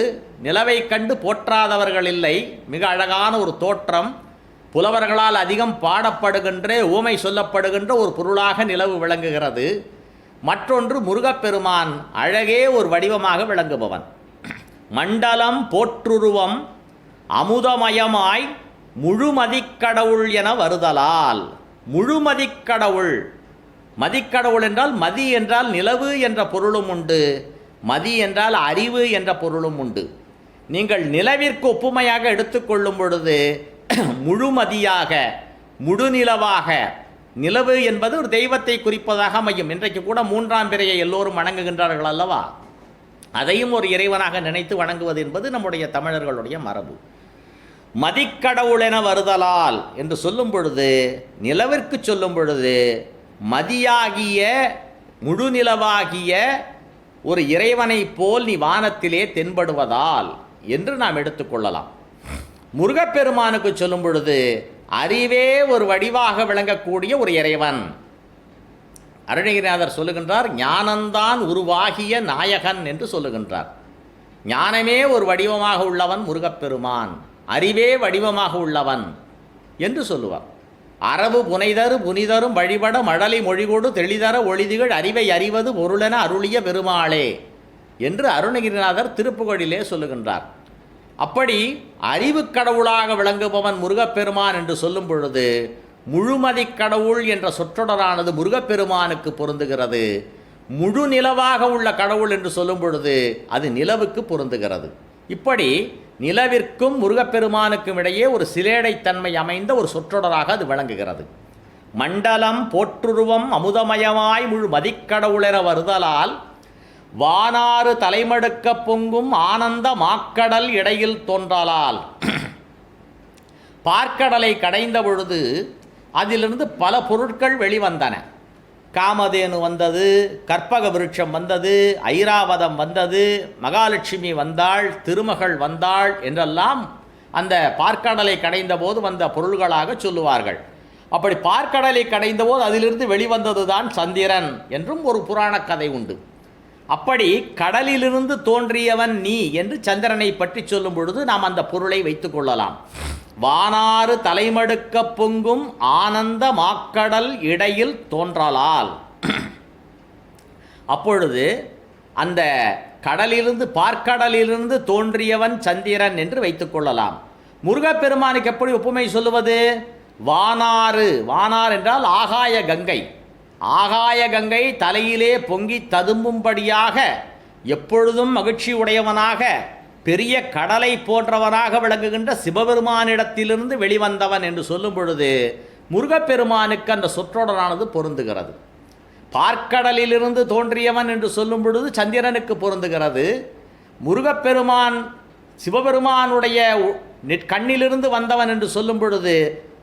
நிலவை கண்டு போற்றாதவர்கள் இல்லை, மிக அழகான ஒரு தோற்றம், புலவர்களால் அதிகம் பாடப்படுகின்ற, ஊமை சொல்லப்படுகின்ற ஒரு பொருளாக நிலவு விளங்குகிறது. மற்றொன்று முருகப்பெருமான், அழகே ஒரு வடிவமாக விளங்குபவன். மண்டலம் போற்றுருவம் அமுதமயமாய் முழுமதிக்கடவுள் என வருதலால், முழுமதிக்கடவுள், மதிக்கடவுள் என்றால் மதி என்றால் நிலவு என்ற பொருளும் உண்டு, மதி என்றால் அறிவு என்ற பொருளும் உண்டு. நீங்கள் நிலவிற்கு ஒப்புமையாக எடுத்துக்கொள்ளும் பொழுது முழுமதியாக, முழுநிலவாக, நிலவு என்பது ஒரு தெய்வத்தை குறிப்பதாக அமையும். இன்றைக்கு கூட 3ஆம் பிறையை எல்லோரும் வணங்குகின்றார்கள் அல்லவா, அதையும் ஒரு இறைவனாக நினைத்து வணங்குவது என்பது நம்முடைய தமிழர்களுடைய மரபு. மதிக்கடவுள் என வருதலால் என்று சொல்லும் பொழுது, நிலவிற்கு சொல்லும் பொழுது மதியாகிய முழு நிலவாகிய ஒரு இறைவனைப் போல் நீ வானத்திலே தென்படுவதால் என்று நாம் எடுத்துக்கொள்ளலாம். முருகப்பெருமானுக்கு சொல்லும் பொழுது அறிவே ஒரு வடிவாக விளங்கக்கூடிய ஒரு இறைவன். அருணகிரிநாதர் சொல்லுகின்றார், ஞானந்தான் உருவாகிய நாயகன் என்று சொல்லுகின்றார். ஞானமே ஒரு வடிவமாக உள்ளவன் முருகப்பெருமான், அறிவே வடிவமாக உள்ளவன் என்று சொல்லுவார். அரவு புனிதரும் வழிபட மழலை மொழிகோடு தெளிதர ஒளிதிகள் அறிவை அறிவது பொருளென அருளிய பெருமாளே என்று அருணகிரிநாதர் திருப்புகழிலே சொல்லுகின்றார். அப்படி அறிவு கடவுளாக விளங்குபவன் முருகப்பெருமான் என்று சொல்லும் பொழுது முழுமதி கடவுள் என்ற சொற்றொடரானது முருகப்பெருமானுக்கு பொருந்துகிறது. முழு நிலவாக உள்ள கடவுள் என்று சொல்லும் பொழுது அது நிலவுக்கு பொருந்துகிறது. இப்படி நிலவிற்கும் முருகப்பெருமானுக்கும் இடையே ஒரு சிலேடைத்தன்மை அமைந்த ஒரு சொற்றொடராக அது விளங்குகிறது. மண்டலம் போற்றுருவம் அமுதமயமாய் முழு மதிக்கடவுளென வருதலால் வானாறு தலைமடுக்க பொங்கும் ஆனந்த மாக்கடல் இடையில் தோன்றலால். பார்க்கடலை கடைந்த பொழுது அதிலிருந்து பல பொருட்கள் வெளிவந்தன. காமதேனு வந்தது, கற்பக விருட்சம் வந்தது, ஐராவதம் வந்தது, மகாலட்சுமி வந்தாள், திருமகள் வந்தாள் என்றெல்லாம் அந்த பார்க்கடலை கடைந்த போது வந்த பொருள்களாக சொல்லுவார்கள். அப்படி பார்க்கடலை கடைந்த போது அதிலிருந்து வெளிவந்தது தான் சந்திரன் என்றும் ஒரு புராண கதை உண்டு. அப்படி கடலிலிருந்து தோன்றியவன் நீ என்று சந்திரனை பற்றி சொல்லும் பொழுது நாம் அந்த பொருளை வைத்து கொள்ளலாம். வானாறு தலைமடுக்க பொங்கும் ஆனந்த மாக்கடல் இடையில் தோன்றலால். அப்பொழுது அந்த கடலிலிருந்து பார்க்கடலிலிருந்து தோன்றியவன் சந்திரன் என்று வைத்துக் கொள்ளலாம். முருகப்பெருமானுக்கு எப்படி ஒப்புமை சொல்லுவது? வானாறு, வானார் என்றால் ஆகாய கங்கை. ஆகாய கங்கை தலையிலே பொங்கி ததும்பும்படியாக எப்பொழுதும் மகிழ்ச்சி உடையவனாக பெரிய கடலை போன்றவனாக விளங்குகின்ற சிவபெருமானிடத்திலிருந்து வெளிவந்தவன் என்று சொல்லும் பொழுது முருகப்பெருமானுக்கு அந்த சொற்றொடரானது பொருந்துகிறது. பார்க்கடலிலிருந்து தோன்றியவன் என்று சொல்லும் பொழுது சந்திரனுக்கு பொருந்துகிறது. முருகப்பெருமான் சிவபெருமானுடைய கண்ணிலிருந்து வந்தவன் என்று சொல்லும் பொழுது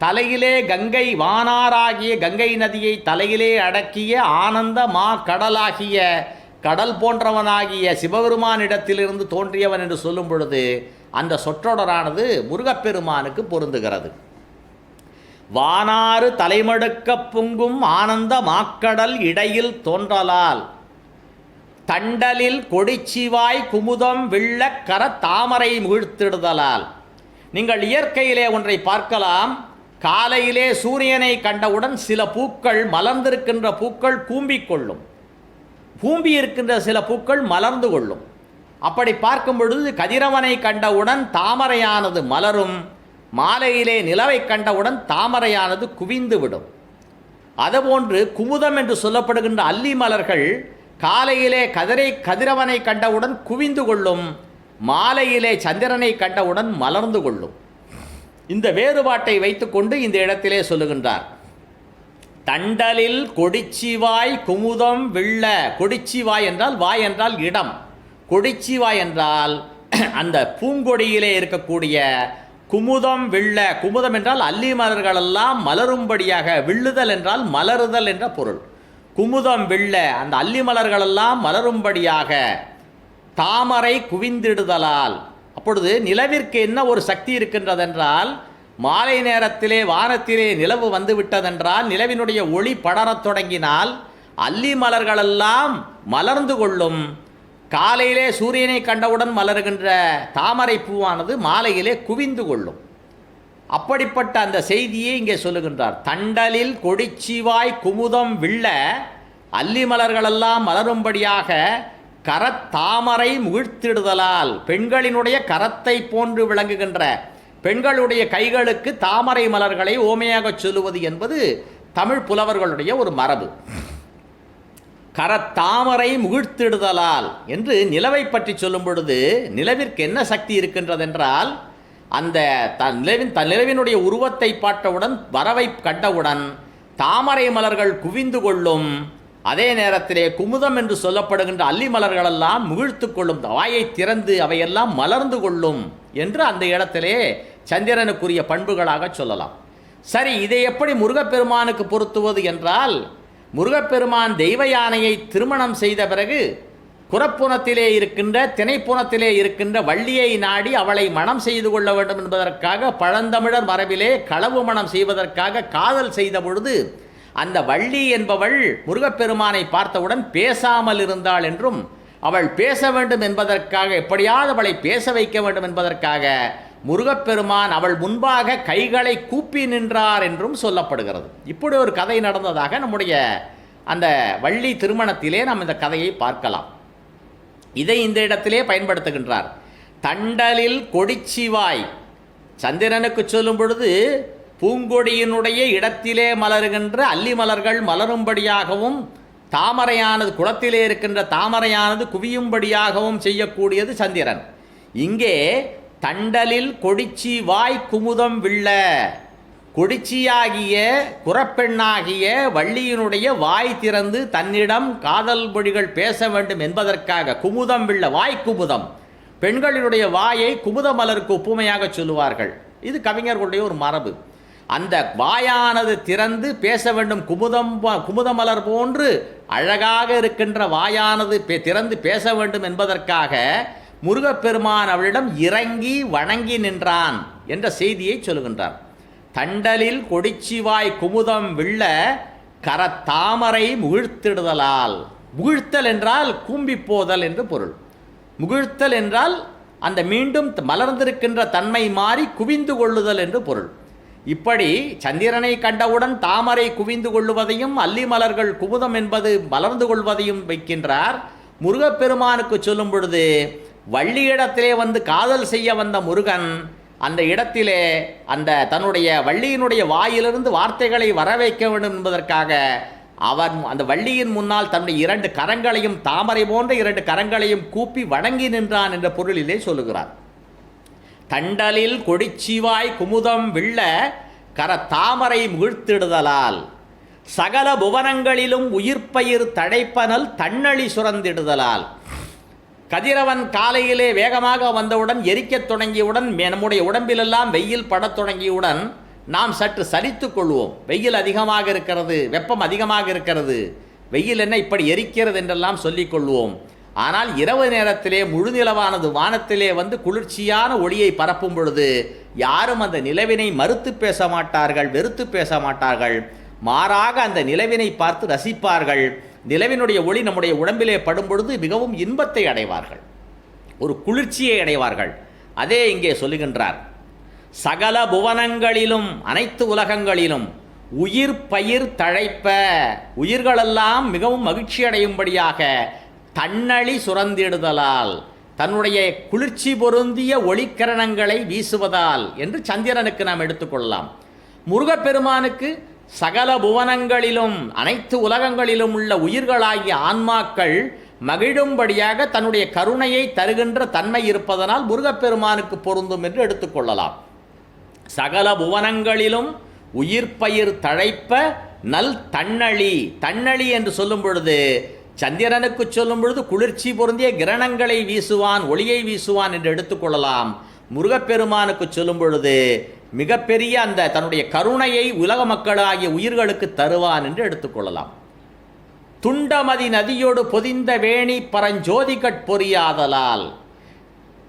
தலையிலே கங்கை, வானாராகிய கங்கை நதியை தலையிலே அடக்கிய ஆனந்த மா கடலாகிய கடல் போன்றவனாகிய சிவபெருமானிடத்திலிருந்து தோன்றியவன் என்று சொல்லும் பொழுது அந்த சொற்றொடரானது முருகப்பெருமானுக்கு பொருந்துகிறது. வானாறு தலைமடுக்க பொங்கும் ஆனந்த மாக்கடல் இடையில் தோன்றலால் தண்டலில் கொடிச்சிவாய் குமுதம் விள்ள கர தாமரை முகிழ்த்திடுதலால். நீங்கள் இயற்கையிலே ஒன்றை பார்க்கலாம். காலையிலே சூரியனை கண்டவுடன் சில பூக்கள், மலர்ந்திருக்கின்ற பூக்கள் கூம்பிக்கொள்ளும், பூம்பி இருக்கின்ற சில பூக்கள் மலர்ந்து கொள்ளும். அப்படி பார்க்கும் பொழுது கதிரவனை கண்டவுடன் தாமரையானது மலரும், மாலையிலே நிலவை கண்டவுடன் தாமரையானது குவிந்து விடும். அதுபோன்று குமுதம் என்று சொல்லப்படுகின்ற அல்லி மலர்கள் காலையிலே கதிரவனை கண்டவுடன் குவிந்து கொள்ளும், மாலையிலே சந்திரனை கண்டவுடன் மலர்ந்து கொள்ளும். இந்த வேறுபாட்டை வைத்துக்கொண்டு இந்த இடத்திலே சொல்லுகின்றார். தண்டலில் கொடிச்சிவாய் குமுதம் விள்ள. கொடிச்சிவாய் என்றால், வாய் என்றால் இடம், கொடிச்சிவாய் என்றால் அந்த பூங்கொடியிலே இருக்கக்கூடிய குமுதம் விள்ள. குமுதம் என்றால் அல்லி மலர்களெல்லாம் மலரும்படியாக, வில்லுதல் என்றால் மலருதல் என்ற பொருள். குமுதம் விள்ள, அந்த அல்லி மலர்களெல்லாம் மலரும்படியாக தாமரை குவிந்திடுதலால். அப்பொழுது நிலவிற்கு என்ன ஒரு சக்தி இருக்கின்றதென்றால், மாலை நேரத்திலே வானத்திலே நிலவு வந்து விட்டதென்றால், நிலவினுடைய ஒளி படரத் தொடங்கினால் அல்லி மலர்களெல்லாம் மலர்ந்து கொள்ளும். காலையிலே சூரியனை கண்டவுடன் மலர்கின்ற தாமரை பூவானது மாலையிலே குவிந்து கொள்ளும். அப்படிப்பட்ட அந்த செய்தியை இங்கே சொல்லுகின்றார். தண்டலில் கொடிச்சிவாய் குமுதம் விள்ள, அல்லி மலர்களெல்லாம் மலரும்படியாக கரத்தாமரை முகிழ்த்திடுதலால். பெண்களினுடைய கரத்தை போன்று விளங்குகின்ற, பெண்களுடைய கைகளுக்கு தாமரை மலர்களை ஓமையாக சொல்லுவது என்பது தமிழ் புலவர்களுடைய ஒரு மரபு. கரத்தாமரை முகிழ்த்திடுதலால் என்று நிலவை பற்றி சொல்லும் பொழுது நிலவிற்கு என்ன சக்தி இருக்கின்றதென்றால், அந்த நிலவினுடைய உருவத்தை பார்த்தவுடன், வரவை கண்டவுடன் தாமரை மலர்கள் குவிந்து கொள்ளும். அதே நேரத்திலே குமுதம் என்று சொல்லப்படுகின்ற அல்லி மலர்களெல்லாம் முகிழ்த்து கொள்ளும், வாயை திறந்து அவையெல்லாம் மலர்ந்து கொள்ளும் என்று அந்த இடத்திலே சந்திரனுக்குரிய பண்புகளாக சொல்லலாம். சரி, இதை எப்படி முருகப்பெருமானுக்கு பொருத்துவது என்றால், முருகப்பெருமான் தெய்வ யானையை திருமணம் செய்த பிறகு குரப்புணத்திலே இருக்கின்ற திணைப்புணத்திலே இருக்கின்ற வள்ளியை நாடி அவளை மணம் செய்து கொள்ள வேண்டும் என்பதற்காக பழந்தமிழர் மரபிலே களவு மணம் செய்வதற்காக காதல் செய்த பொழுது அந்த வள்ளி என்பவள் முருகப்பெருமானை பார்த்தவுடன் பேசாமல் இருந்தாள் என்றும் அவள் பேச வேண்டும் என்பதற்காக எப்படியாவது அவளை பேச வைக்க வேண்டும் என்பதற்காக முருகப்பெருமான் அவள் முன்பாக கைகளை கூப்பி நின்றார் என்றும் சொல்லப்படுகிறது. இப்படி ஒரு கதை நடந்ததாக நம்முடைய அந்த வள்ளி திருமணத்திலே நாம் இந்த கதையை பார்க்கலாம். இதை இந்த இடத்திலே பயன்படுத்துகின்றார். தண்டலில் கொடிச்சிவாய், சந்திரனுக்கு சொல்லும் பொழுது பூங்கொடியினுடைய இடத்திலே மலருகின்ற அல்லி மலர்கள் மலரும்படியாகவும் தாமரையானது குளத்திலே இருக்கின்ற தாமரையானது குவியும்படியாகவும் செய்யக்கூடியது சந்திரன். இங்கே தண்டலில் கொடிச்சி வாய் குமுதம் வில்ல, கொடிச்சியாகிய குறப்பெண்ணாகிய வள்ளியினுடைய வாய் திறந்து தன்னிடம் காதல் மொழிகள் பேச வேண்டும் என்பதற்காக குமுதம் வில்ல, வாய் குமுதம், பெண்களினுடைய வாயை குமுத மலருக்கு ஒப்புமையாக சொல்லுவார்கள். இது கவிஞர்களுடைய ஒரு மரபு. அந்த வாயானது திறந்து பேச வேண்டும், குமுத மலர் போன்று அழகாக இருக்கின்ற வாயானது திறந்து பேச வேண்டும் என்பதற்காக முருகப்பெருமான் அவளிடம் இறங்கி வணங்கி நின்றான் என்ற செய்தியை சொல்லுகின்றார். தண்டலில் கொடிச்சிவாய் குமுதம் வில்ல கரத்தாமரை முகிழ்த்திடுதலால், முகிழ்த்தல் என்றால் கூம்பி போதல் என்று பொருள். முகிழ்த்தல் என்றால் அந்த மீண்டும் மலர்ந்திருக்கின்ற தன்மை மாறி குவிந்து கொள்ளுதல் என்று பொருள். இப்படி சந்திரனை கண்டவுடன் தாமரை குவிந்து கொள்ளுவதையும் அல்லி மலர்கள் குமுதம் என்பது மலர்ந்து கொள்வதையும் வைக்கின்றார். முருகப்பெருமானுக்கு சொல்லும் பொழுது வள்ளியிடத்திலே வந்து காதல் செய்ய வந்த முருகன் அந்த இடத்திலே அந்த தன்னுடைய வள்ளியினுடைய வாயிலிருந்து வார்த்தைகளை வர வைக்க வேண்டும் என்பதற்காக அவன் அந்த வள்ளியின் முன்னால் தன்னுடைய 2 கரங்களையும் தாமரை போன்ற 2 கரங்களையும் கூப்பி வணங்கி நின்றான் என்ற பொருளிலே சொல்லுகிறார். தண்டலில் கொடிச்சிவாய் குமுதம் வில்ல கர தாமரை முகிழ்த்திடுதலால் சகல புவனங்களிலும் உயிர்ப்பயிர் தழைப்பனல் தன்னழி சுரந்திடுதலால். கதிரவன் காலையிலே வேகமாக வந்தவுடன் எரிக்கத் தொடங்கியவுடன் நம்முடைய உடம்பிலெல்லாம் வெயில் படத் தொடங்கியவுடன் நாம் சற்று சலித்து கொள்வோம். வெயில் அதிகமாக இருக்கிறது, வெப்பம் அதிகமாக இருக்கிறது, வெயில் என்ன இப்படி எரிக்கிறது என்றெல்லாம் சொல்லிக் கொள்வோம். ஆனால் இரவு நேரத்திலே முழுநிலவானது வானத்திலே வந்து குளிர்ச்சியான ஒளியை பரப்பும் பொழுது யாரும் அந்த நிலவினை மறுத்து பேச மாட்டார்கள், வெறுத்து பேச மாட்டார்கள். மாறாக அந்த நிலவினை பார்த்து ரசிப்பார்கள். நிலவினுடைய ஒளி நம்முடைய உடம்பிலே படும் பொழுது மிகவும் இன்பத்தை அடைவார்கள், ஒரு குளிர்ச்சியை அடைவார்கள். அதே இங்கே சொல்லுகின்றார். சகல புவனங்களிலும் அனைத்து உலகங்களிலும் உயிர் பயிர் தழைப்ப, உயிர்களெல்லாம் மிகவும் மகிழ்ச்சி அடையும்படியாக தன்னழி சுரந்திடுதலால், தன்னுடைய குளிர்ச்சி பொருந்திய ஒளிக்கிரணங்களை வீசுவதால் என்று சந்திரனுக்கு நாம் எடுத்துக்கொள்ளலாம். முருகப்பெருமானுக்கு சகல புவனங்களிலும் அனைத்து உலகங்களிலும் உள்ள உயிர்களாகிய ஆன்மாக்கள் மகிழும்படியாக தன்னுடைய கருணையை தருகின்ற தன்மை இருப்பதனால் முருகப்பெருமானுக்கு பொருந்தும் என்று எடுத்துக்கொள்ளலாம். சகல புவனங்களிலும் உயிர்ப்பயிர் தழைப்ப நல் தன்னழி, தன்னழி என்று சொல்லும் பொழுது சந்திரனுக்கு சொல்லும் பொழுது குளிர்ச்சி பொருந்திய கிரணங்களை வீசுவான், ஒளியை வீசுவான் என்று எடுத்துக்கொள்ளலாம். முருகப்பெருமானுக்கு சொல்லும் பொழுது மிகப்பெரிய அந்த தன்னுடைய கருணையை உலக மக்களாகிய உயிர்களுக்கு தருவான் என்று எடுத்துக்கொள்ளலாம். துண்டமதி நதியோடு பொதிந்த வேணி பரஞ்சோதி கட்பொறியாதலால்,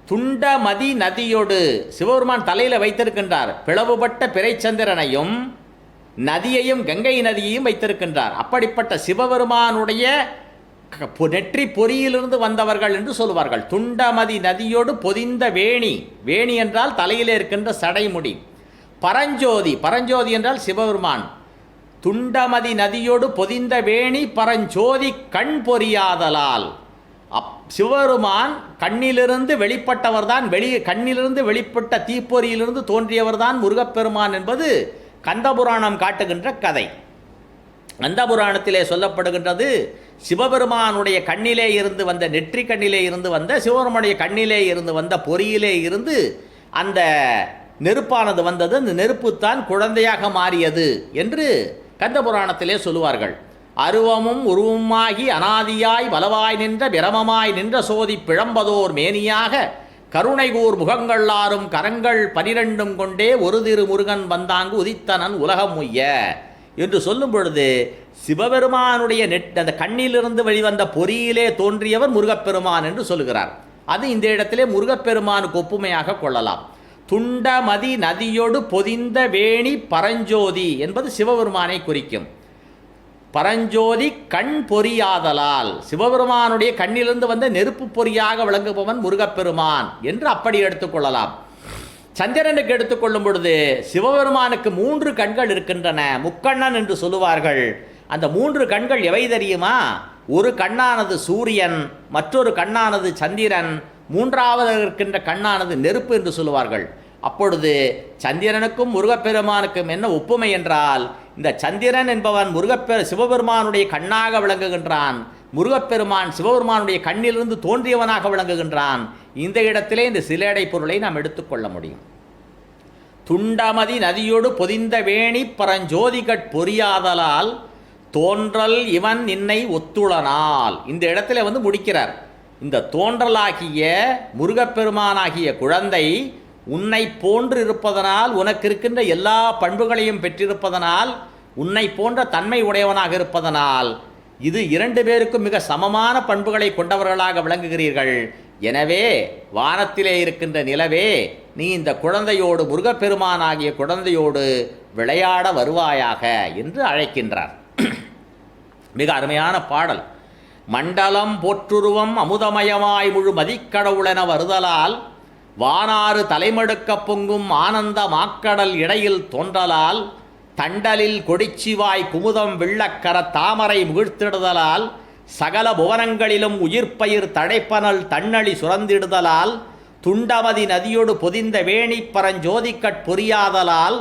துண்டமதி நதியோடு சிவபெருமான் தலையில் வைத்திருக்கின்றார். பிளவுபட்ட பிறைச்சந்திரனையும் நதியையும் கங்கை நதியையும் வைத்திருக்கின்றார். அப்படிப்பட்ட சிவபெருமானுடைய நெற்றி பொறியிலிருந்து வந்தவர்கள் என்று சொல்லுவார்கள். துண்டமதி நதியோடு பொதிந்த வேணி, வேணி என்றால் தலையிலே இருக்கின்ற சடைமுடி. பரஞ்சோதி, பரஞ்சோதி என்றால் சிவபெருமான். துண்டமதி நதியோடு பொதிந்த வேணி பரஞ்சோதி கண் பொறியாதலால், சிவபெருமான் கண்ணிலிருந்து வெளிப்பட்டவர்தான், கண்ணிலிருந்து வெளிப்பட்ட தீப்பொறியிலிருந்து தோன்றியவர்தான் முருகப்பெருமான் என்பது கந்தபுராணம் காட்டுகின்ற கதை. கந்தபுராணத்திலே சொல்லப்படுகின்றது, சிவபெருமானுடைய கண்ணிலே இருந்து வந்த, நெற்றி கண்ணிலே இருந்து வந்த, சிவபெருமானுடைய கண்ணிலே இருந்து வந்த பொறியிலே இருந்து அந்த நெருப்பானது வந்தது. அந்த நெருப்புத்தான் குழந்தையாக மாறியது என்று கந்தபுராணத்திலே சொல்லுவார்கள். அருவமும் உருவமாகி அனாதியாய் வலவாய் நின்ற பிரமமாய் நின்ற சோதி பிழம்பதோர் மேனியாக கருணைகூர் முகங்கள்ளாரும் கரங்கள் 12 கொண்டே ஒரு திரு முருகன் வந்தாங்கு உதித்தனன் உலகம் உய்ய என்று சொல்லும் பொழுது சிவபெருமானுடைய அந்த கண்ணிலிருந்து வெளிவந்த பொறியிலே தோன்றியவர் முருகப்பெருமான் என்று சொல்கிறார். அது இந்த இடத்திலே முருகப்பெருமானுக்கு ஒப்புமையாக கொள்ளலாம். துண்டமதி நதியோடு பொதிந்த வேணி பரஞ்சோதி என்பது சிவபெருமானை குறிக்கும். பரஞ்சோதி கண் பொறியாதலால் சிவபெருமானுடைய கண்ணிலிருந்து வந்த நெருப்பு பொறியாக விளங்குபவன் முருகப்பெருமான் என்று அப்படி எடுத்துக்கொள்ளலாம். சந்திரனுக்கு எடுத்துக்கொள்ளும் பொழுது சிவபெருமானுக்கு 3 கண்கள் இருக்கின்றன, முக்கண்ணன் என்று சொல்லுவார்கள். அந்த 3 கண்கள் எவை தெரியுமா? ஒரு கண்ணானது சூரியன், மற்றொரு கண்ணானது சந்திரன், மூன்றாவது இருக்கின்ற கண்ணானது நெருப்பு என்று சொல்லுவார்கள். அப்பொழுது சந்திரனுக்கும் முருகப்பெருமானுக்கும் என்ன ஒப்புமை என்றால், இந்த சந்திரன் என்பவன் சிவபெருமானுடைய கண்ணாக விளங்குகின்றான், முருகப்பெருமான் சிவபெருமானுடைய கண்ணிலிருந்து தோன்றியவனாக விளங்குகின்றான். இந்த இடத்திலே இந்த சிலேடை பொருளை நாம் எடுத்துக்கொள்ள முடியும். துண்டமதி நதியோடு பொதிந்த வேணி பரஞ்சோதிகட் பொறியாதலால் தோன்றல் இவன் நின்னை ஒத்துளனால். இந்த இடத்துல முடிக்கிறார். இந்த தோன்றலாகிய முருகப்பெருமானாகிய குழந்தை உன்னை போன்று இருப்பதனால், உனக்கு இருக்கின்ற எல்லா பண்புகளையும் பெற்றிருப்பதனால், உன்னை போன்ற தன்மை உடையவனாக இருப்பதனால், இது 2 பேருக்கும் மிக சமமான பண்புகளை கொண்டவர்களாக விளங்குகிறீர்கள். எனவே வானத்திலே இருக்கின்ற நிலவே, நீ இந்த குழந்தையோடு, முருகப்பெருமானாகிய குழந்தையோடு விளையாட வருவாயாக என்று அழைக்கின்றார். மிக அருமையான பாடல். மண்டலம் போற்றுருவம் அமுதமயமாய் முழு மதிக்கடவுளென வருதலால் வானாறு தலைமடுக்க பொங்கும் ஆனந்த மாக்கடல் இடையில் தோன்றலால் தண்டலில் கொடிச்சிவாய் குமுதம் வெள்ளக்கர தாமரை முகிழ்த்திடுதலால் சகல புவனங்களிலும் உயிர்ப்பயிர் தடைப்பனல் தன்னழி சுரந்திடுதலால் துண்டமதி நதியோடு பொதிந்த வேணி பரஞ்சோதிக்கட் பொறியாதலால்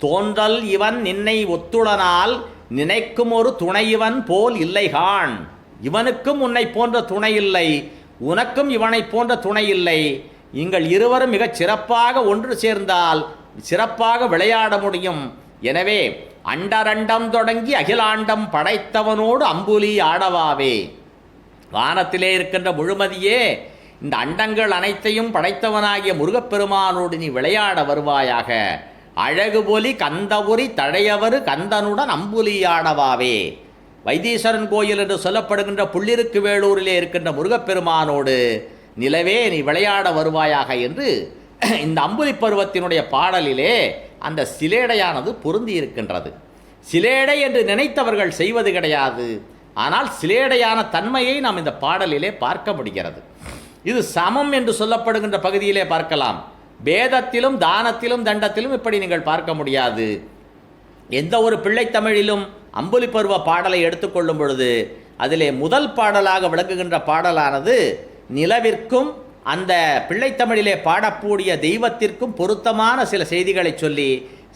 தோன்றல் இவன் நின்னை ஒத்துடனால் நினைக்கும் ஒரு துணையிவன் போல் இல்லைகான். இவனுக்கும் உன்னை போன்ற துணை இல்லை, உனக்கும் இவனை போன்ற துணை இல்லை. நீங்கள் இருவரும் மிகச் சிறப்பாக ஒன்று சேர்ந்தால் சிறப்பாக விளையாட முடியும். எனவே அண்டரண்டம் தொடங்கி அகிலாண்டம் படைத்தவனோடு அம்புலி ஆடவாவே. வானத்திலே இருக்கின்ற முழுமதியே, இந்த அண்டங்கள் அனைத்தையும் படைத்தவனாகிய முருகப்பெருமானோடு நீ விளையாட வருவாயாக. அழகுபொலி கந்தபுரி தழையவரு கந்தனுடன் அம்புலி ஆடவாவே. வைத்தீஸ்வரன் கோயில் என்று சொல்லப்படுகின்ற புள்ளிருக்கு வேலூரிலே இருக்கின்ற முருகப்பெருமானோடு நிலவே நீ விளையாட வருவாயாக என்று இந்த அம்புலி பருவத்தினுடைய பாடலிலே அந்த சிலேடையானது பொருந்தி இருக்கின்றது. சிலேடை என்று நினைத்தவர்கள் செய்வது கிடையாது, ஆனால் சிலேடையான தன்மையை நாம் இந்த பாடலிலே பார்க்க முடிகிறது. இது சமம் என்று சொல்லப்படுகின்ற பகுதியிலே பார்க்கலாம். வேதத்திலும் தானத்திலும் தண்டத்திலும் இப்படி நீங்கள் பார்க்க முடியாது. எந்த ஒரு பிள்ளைத்தமிழிலும் அம்புலி பருவ பாடலை எடுத்துக்கொள்ளும் பொழுது அதிலே முதல் பாடலாக விளங்குகின்ற பாடலானது நிலவிற்கும் அந்த பிள்ளைத்தமிழிலே பாடக்கூடிய தெய்வத்திற்கும் பொருத்தமான சில செய்திகளை சொல்லி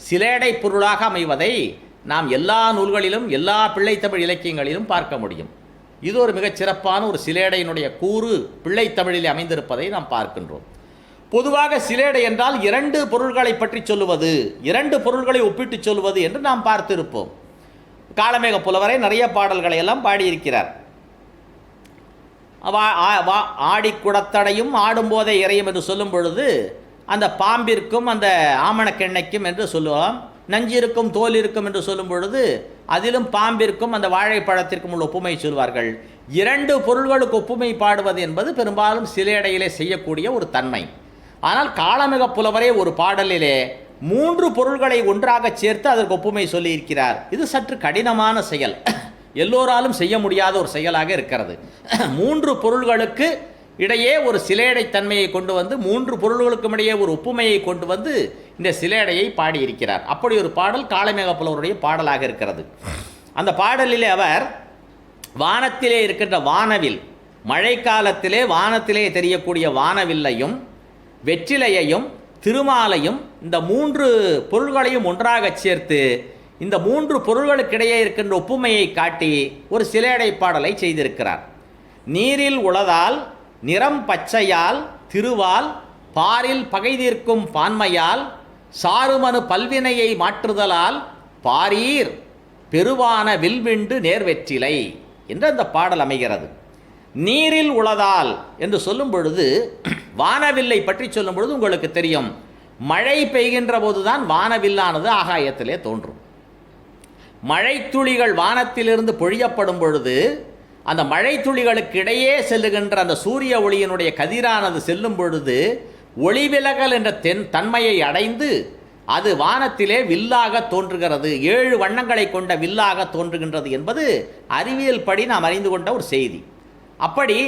சிலேடை பொருளாக அமைவதை நாம் எல்லா நூல்களிலும் எல்லா பிள்ளைத்தமிழ் இலக்கியங்களிலும் பார்க்க முடியும். இது ஒரு மிகச் சிறப்பான ஒரு சிலேடையினுடைய கூறு பிள்ளைத்தமிழிலே அமைந்திருப்பதை நாம் பார்க்கின்றோம். பொதுவாக சிலேடை என்றால் 2 பொருள்களை பற்றி சொல்லுவது, 2 பொருள்களை ஒப்பிட்டு சொல்லுவது என்று நாம் பார்த்திருப்போம். காளமேக புலவரை நிறைய பாடல்களை எல்லாம் பாடியிருக்கிறார். ஆடி குடத்தடையும் ஆடும்போதே இறையும் என்று சொல்லும் பொழுது அந்த பாம்பிற்கும் அந்த ஆமணக்கெண்ணைக்கும் என்று சொல்லுவோம். நஞ்சிருக்கும் தோல் இருக்கும் என்று சொல்லும் பொழுது அதிலும் பாம்பிற்கும் அந்த வாழைப்பழத்திற்கும் உள்ள ஒப்புமை சொல்வார்கள். 2 பொருள்களுக்கு ஒப்புமை பாடுவது என்பது பெரும்பாலும் சிலேடையிலே செய்யக்கூடிய ஒரு தன்மை. ஆனால் காளமேக புலவரே ஒரு பாடலிலே 3 பொருள்களை ஒன்றாக சேர்த்து அதற்கு ஒப்புமை சொல்லியிருக்கிறார். இது சற்று கடினமான செயல், எல்லோராலும் செய்ய முடியாத ஒரு செயலாக இருக்கிறது. 3 பொருள்களுக்கு இடையே ஒரு சிலேடை தன்மையை கொண்டு வந்து 3 பொருள்களுக்கும் இடையே ஒரு ஒப்புமையை கொண்டு வந்து இந்த சிலேடையை பாடியிருக்கிறார். அப்படி ஒரு பாடல் காளமேக புலவருடைய பாடலாக இருக்கிறது. அந்த பாடலிலே அவர் வானத்திலே இருக்கின்ற வானவில், மழைக்காலத்திலே வானத்திலே தெரியக்கூடிய வானவில்லையும் வெற்றிலையையும் திருமாலையும் இந்த 3 பொருள்களையும் ஒன்றாக சேர்த்து இந்த 3 பொருள்களுக்கிடையே இருக்கின்ற ஒப்புமையை காட்டி ஒரு சிலேடை பாடலை செய்திருக்கிறார். நீரில் உளதால் நிறம் பச்சையால் திருவால் பாரில் பகை தீர்க்கும் பான்மையால் சாருமனு பல்வினையை மாற்றுதலால் பாரீர் பெருவான வில்விண்டு நேர்வெற்றிலை என்று அந்த பாடல் அமைகிறது. நீரில் உளதால் என்று சொல்லும் பொழுது வானவில்லை பற்றி சொல்லும் பொழுது உங்களுக்கு தெரியும், மழை பெய்கின்ற போதுதான் வானவில்லானது ஆகாயத்திலே தோன்றும். மழைத்துளிகள் வானத்திலிருந்து பொழியப்படும் பொழுது அந்த மழைத்துளிகளுக்கு இடையே செல்லுகின்ற அந்த சூரிய ஒளியினுடைய கதிரானது செல்லும் பொழுது ஒளிவிலகல் என்ற தன்மையை அடைந்து அது வானத்திலே வில்லாக தோன்றுகிறது, 7 வண்ணங்களை கொண்ட வில்லாக தோன்றுகின்றது என்பது அறிவியல் படி நாம் அறிந்து கொண்ட ஒரு செய்தி. அப்படி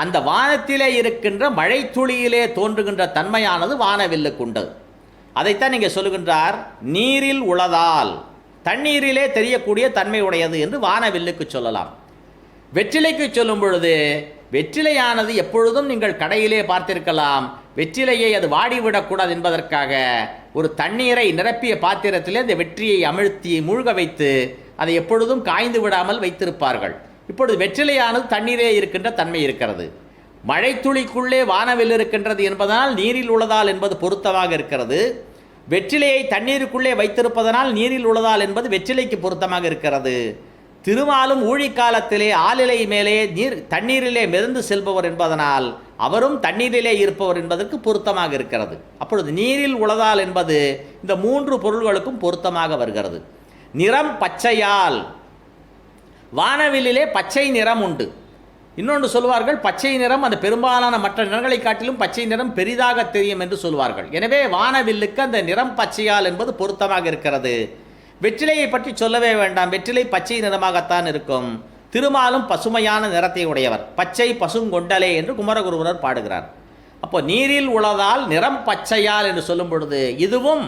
அந்த வானத்திலே இருக்கின்ற மழைத்துளியிலே தோன்றுகின்ற தன்மையானது வானவில்லுக்கு உண்டு. அதைத்தான் இங்கே சொல்லுகின்றார், நீரில் உளதால், தண்ணீரிலே தெரியக்கூடிய தன்மை உடையது என்று வானவில்லுக்கு சொல்லலாம். வெற்றிலைக்கு சொல்லும் பொழுது வெற்றிலையானது எப்பொழுதும் நீங்கள் கடையிலே பார்த்திருக்கலாம், வெற்றிலையை அது வாடிவிடக்கூடாது என்பதற்காக ஒரு தண்ணீரை நிரப்பிய பாத்திரத்திலே அந்த வெற்றியை அமிழ்த்தி மூழ்க வைத்து அதை எப்பொழுதும் காய்ந்து விடாமல் வைத்திருப்பார்கள். இப்பொழுது வெற்றிலையானது தண்ணீரே இருக்கின்ற தன்மை இருக்கிறது. மழைத்துளிக்குள்ளே வானவில் இருக்கின்றது என்பதனால் நீரில் உளதால் என்பது பொருத்தமாக இருக்கிறது. வெற்றிலையை தண்ணீருக்குள்ளே வைத்திருப்பதனால் நீரில் உளதால் என்பது வெற்றிலைக்கு பொருத்தமாக இருக்கிறது. திருமாலும் ஊழிக்காலத்திலே ஆளிலை மேலே தண்ணீரிலே மிதந்து செல்பவர் என்பதனால் அவரும் தண்ணீரிலே இருப்பவர் என்பதற்கு பொருத்தமாக இருக்கிறது. அப்பொழுது நீரில் உளதால் என்பது இந்த 3 பொருள்களுக்கும் பொருத்தமாக வருகிறது. நிறம் பச்சையால், வானவில்லிலே பச்சை நிறம் உண்டு. இன்னொன்று சொல்வார்கள், பச்சை நிறம் அந்த பெரும்பாலான மற்ற நிறங்களை காட்டிலும் பச்சை நிறம் பெரிதாக தெரியும் என்று சொல்வார்கள். எனவே வானவில்லுக்கு அந்த நிறம் பச்சையால் என்பது பொருத்தமாக இருக்கிறது. வெற்றிலையை பற்றி சொல்லவே வேண்டாம், வெற்றிலை பச்சை நிறமாகத்தான் இருக்கும். திருமாலும் பசுமையான நிறத்தை உடையவர், பச்சை பசுங்கொண்டலே என்று குமரகுருவரர் பாடுகிறார். அப்போ நீரில் உளதால் நிறம் பச்சையால் என்று சொல்லும் பொழுது இதுவும்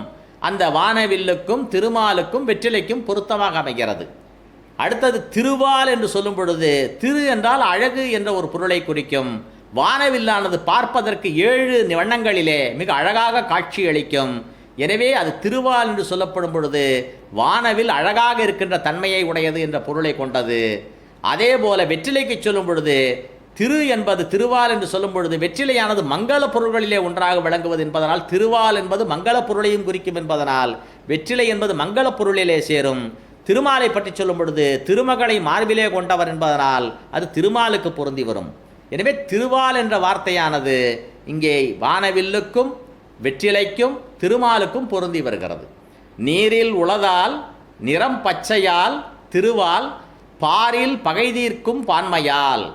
அந்த வானவில்லுக்கும் திருமாலுக்கும் வெற்றிலைக்கும் பொருத்தமாக அமைகிறது. அடுத்தது திருவால் என்று சொல்லும் பொழுது, திரு என்றால் அழகு என்ற ஒரு பொருளை குறிக்கும். வானவில்லானது பார்ப்பதற்கு 7 வண்ணங்களிலே மிக அழகாக காட்சியளிக்கும். எனவே அது திருவால் என்று சொல்லப்படும் பொழுது வானவில் அழகாக இருக்கின்ற தன்மையை உடையது என்ற பொருளை கொண்டது. அதே போல வெற்றிலைக்கு சொல்லும் பொழுது திரு என்பது திருவால் என்று சொல்லும் பொழுது வெற்றிலையானது மங்கள பொருள்களிலே ஒன்றாக விளங்குவது என்பதனால் திருவால் என்பது மங்கள பொருளையும் குறிக்கும் என்பதனால் வெற்றிலை என்பது மங்கள பொருளிலே சேரும். திருமாலை பற்றி சொல்லும் பொழுது திருமகளை மார்பிலே கொண்டவர் என்பதனால் அது திருமாலுக்கு பொருந்தி வரும். எனவே திருவால் என்ற வார்த்தையானது இங்கே வானவில்லுக்கும் வெற்றிலைக்கும் திருமாலுக்கும் பொருந்தி வருகிறது. நீரில் உளதால், நிறம் பச்சையால், திருவால், பாரில் பகை தீர்க்கும் பான்மையால்.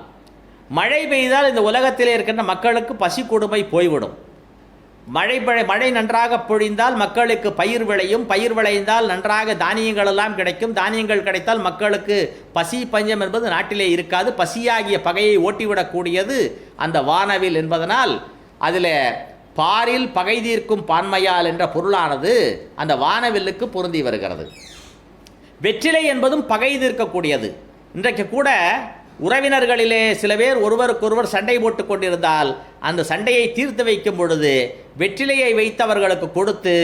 மழை பெய்தால் இந்த உலகத்திலே இருக்கின்ற மக்களுக்கு பசி கொடுமை போய்விடும். மழை நன்றாக பொழிந்தால் மக்களுக்கு பயிர் விளையும், பயிர் விளைந்தால் நன்றாக தானியங்கள் எல்லாம் கிடைக்கும், தானியங்கள் கிடைத்தால் மக்களுக்கு பசி பஞ்சம் என்பது நாட்டிலே இருக்காது. பசியாகிய பகையை ஓட்டிவிடக்கூடியது அந்த வானவில் என்பதனால் அதில் பாரில் பகை தீர்க்கும் பான்மையால் என்ற பொருளானது அந்த வானவில்லுக்கு பொருந்தி வருகிறது. வெற்றிலை என்பதும் பகை தீர்க்கக்கூடியது. இன்றைக்கு கூட உறவினர்களிலே சில பேர் ஒருவருக்கொருவர் சண்டை போட்டு கொண்டிருந்தால் அந்த சண்டையை தீர்த்து வைக்கும் பொழுது வெற்றிலையை வைத்தவர்களுக்கு கொடுத்து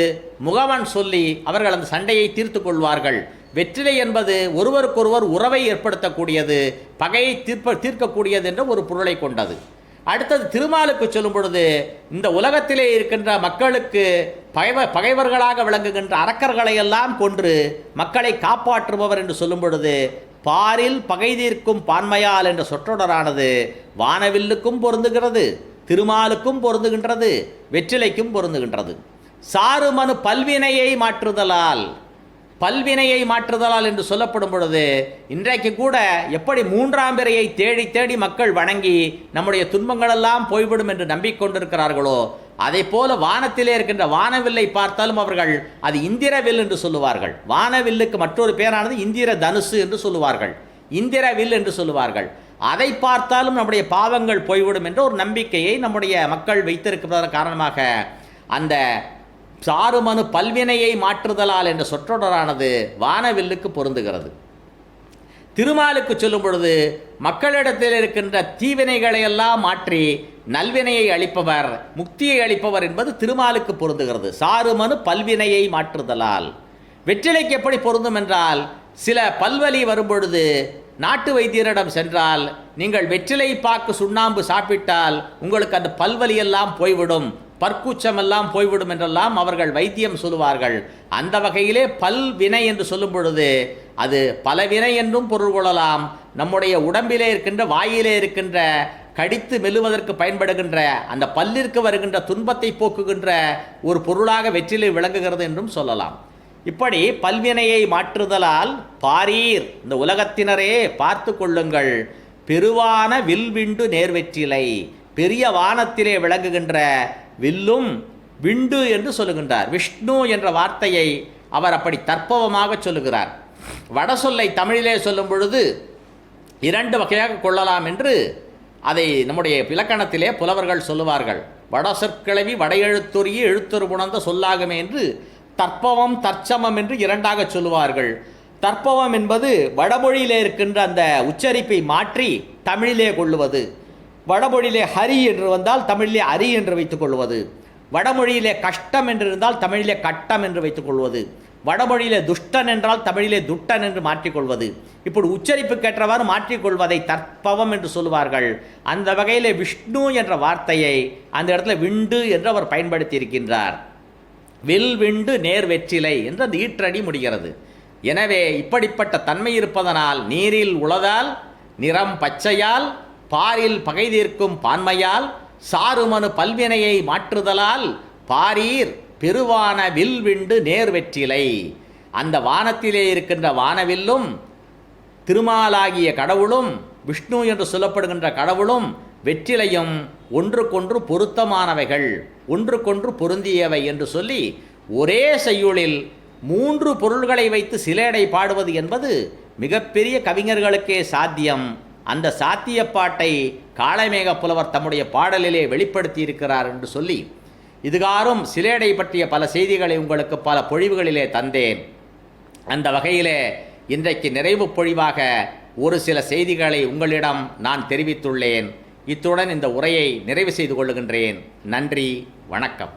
முகமன் சொல்லி அவர்கள் அந்த சண்டையை தீர்த்து கொள்வார்கள். வெற்றிலை என்பது ஒருவருக்கொருவர் உறவை ஏற்படுத்தக்கூடியது, பகையை தீர்க்கக்கூடியது என்ற ஒரு பொருளை கொண்டது. அடுத்தது திருமாலுக்கு சொல்லும் பொழுது இந்த உலகத்திலே இருக்கின்ற மக்களுக்கு பகைவர்களாக விளங்குகின்ற அரக்கர்களை எல்லாம் கொன்று மக்களை காப்பாற்றுபவர் என்று சொல்லும் பொழுது பாரில் பகை தீர்க்கும் பான்மையால் என்ற சொற்றொடரானது வானவில்லுக்கும் பொருந்துகிறது, திருமாலுக்கும் பொருந்துகின்றது, வெற்றிலைக்கும் பொருந்துகின்றது. சாறுமனு பல்வினையை மாற்றுதலால், பல்வினையை மாற்றுதலால் என்று சொல்லப்படும் பொழுது இன்றைக்கு கூட எப்படி 3ஆம் பிறையை தேடி தேடி மக்கள் வணங்கி நம்முடைய துன்பங்களெல்லாம் போய்விடும் என்று நம்பிக்கொண்டிருக்கிறார்களோ அதை போல வானத்திலே இருக்கின்ற வானவில்லை பார்த்தாலும் அவர்கள் அது இந்திரவில் என்று சொல்லுவார்கள். வானவில்லுக்கு மற்றொரு பேரானது இந்திர தனுசு என்று சொல்லுவார்கள், இந்திரவில் என்று சொல்லுவார்கள். அதை பார்த்தாலும் நம்முடைய பாவங்கள் போய்விடும் என்ற ஒரு நம்பிக்கையை நம்முடைய மக்கள் வைத்திருப்பதன் காரணமாக அந்த சாறுமனு பல்வினையை மாற்றுதலால் என்ற சொற்றொடரானது வானவில்லுக்கு பொருந்துகிறது. திருமாலுக்கு சொல்லும் பொழுது மக்களிடத்தில் இருக்கின்ற தீவினைகளை எல்லாம் மாற்றி நல்வினையை அளிப்பவர், முக்தியை அளிப்பவர் என்பது திருமாலுக்கு பொருந்துகிறது. சாறுமனு பல்வினையை மாற்றுதலால். வெற்றிலைக்கு எப்படி பொருந்தும் என்றால், சில பல்வலி வரும்பொழுது நாட்டு வைத்தியரிடம் சென்றால் நீங்கள் வெற்றிலை பாக்கு சுண்ணாம்பு சாப்பிட்டால் உங்களுக்கு அந்த பல்வலியெல்லாம் போய்விடும், பற்கூச்சமெல்லாம் போய்விடும் என்றெல்லாம் அவர்கள் வைத்தியம் சொல்லுவார்கள். அந்த வகையிலே பல்வினை என்று சொல்லும் பொழுது அது பலவினை என்றும் பொருள் கொள்ளலாம். நம்முடைய உடம்பிலே இருக்கின்ற வாயிலே இருக்கின்ற கடித்து மெல்லுவதற்கு பயன்படுகின்ற அந்த பல்லிற்கு வருகின்ற துன்பத்தை போக்குகின்ற ஒரு பொருளாக வெற்றிலை விளங்குகிறது என்றும் சொல்லலாம். இப்படி பல்வினையை மாற்றுதலால் பாரீர், இந்த உலகத்தினரே பார்த்து கொள்ளுங்கள், பெருவான வில்விண்டு நேர்வெற்றிலை, பெரிய வானத்திலே விளங்குகின்ற வில்லும் விண்டு என்று சொல்லுகின்றார். விஷ்ணு என்ற வார்த்தையை அவர் அப்படி தற்பவமாக சொல்லுகிறார். வட சொல்லை தமிழிலே சொல்லும் பொழுது 2 வகையாக கொள்ளலாம் என்று அதை நம்முடைய இலக்கணத்திலே புலவர்கள் சொல்லுவார்கள். வட சொற்கிழவி வடையெழுத்துரிய எழுத்தொரு புணர்ந்த சொல்லாகுமே என்று தற்பவம் தற்சமம் என்று 2ஆக சொல்லுவார்கள். தற்பவம் என்பது வடமொழியிலே இருக்கின்ற அந்த உச்சரிப்பை மாற்றி தமிழிலே கொள்ளுவது. வடமொழியிலே ஹரி என்று வந்தால் தமிழிலே அரி என்று வைத்துக் கொள்வது. வடமொழியிலே கஷ்டம் என்று இருந்தால் தமிழிலே கட்டம் என்று வைத்துக் கொள்வது. வடமொழியிலே துஷ்டன் என்றால் தமிழிலே துட்டன் என்று மாற்றிக்கொள்வது. இப்படி உச்சரிப்புக்கேற்றவாறு மாற்றிக்கொள்வதை தற்பவம் என்று சொல்லுவார்கள். அந்த வகையிலே விஷ்ணு என்ற வார்த்தையை அந்த இடத்துல விண்டு என்று அவர் பயன்படுத்தி இருக்கின்றார். வில் விண்டு நேர் வெற்றிலை என்று அந்த ஈற்றடி முடிகிறது. எனவே இப்படிப்பட்ட தன்மை இருப்பதனால் நீரில் உளதால் நிறம் பச்சையால் பாரில் பகை தீர்க்கும் பான்மையால் சாருமனு பல்வினையை மாற்றுதலால் பாரீர் பெருவான வில் விண்டு நேர் வெற்றிலை, அந்த வானத்திலே இருக்கின்ற வானவில்லும் திருமாலாகிய கடவுளும் விஷ்ணு என்று சொல்லப்படுகின்ற கடவுளும் வெற்றிலையும் ஒன்றுக்கொன்று பொருத்தமானவைகள், ஒன்றுக்கொன்று பொருந்தியவை என்று சொல்லி ஒரே செய்யுளில் 3 பொருள்களை வைத்து சிலேடை பாடுவது என்பது மிகப்பெரிய கவிஞர்களுக்கே சாத்தியம். அந்த சாத்தியப்பாட்டை காளமேக புலவர் தம்முடைய பாடலிலே வெளிப்படுத்தி இருக்கிறார் என்று சொல்லி இதுகாரும் சிலேடை பற்றிய பல செய்திகளை உங்களுக்கு பல பொழிவுகளிலே தந்தேன். அந்த வகையிலே இன்றைக்கு நிறைவு பொழிவாக ஒரு சில செய்திகளை உங்களிடம் நான் தெரிவித்துள்ளேன். இத்துடன் இந்த உரையை நிறைவு செய்து கொள்ளுகின்றேன். நன்றி, வணக்கம்.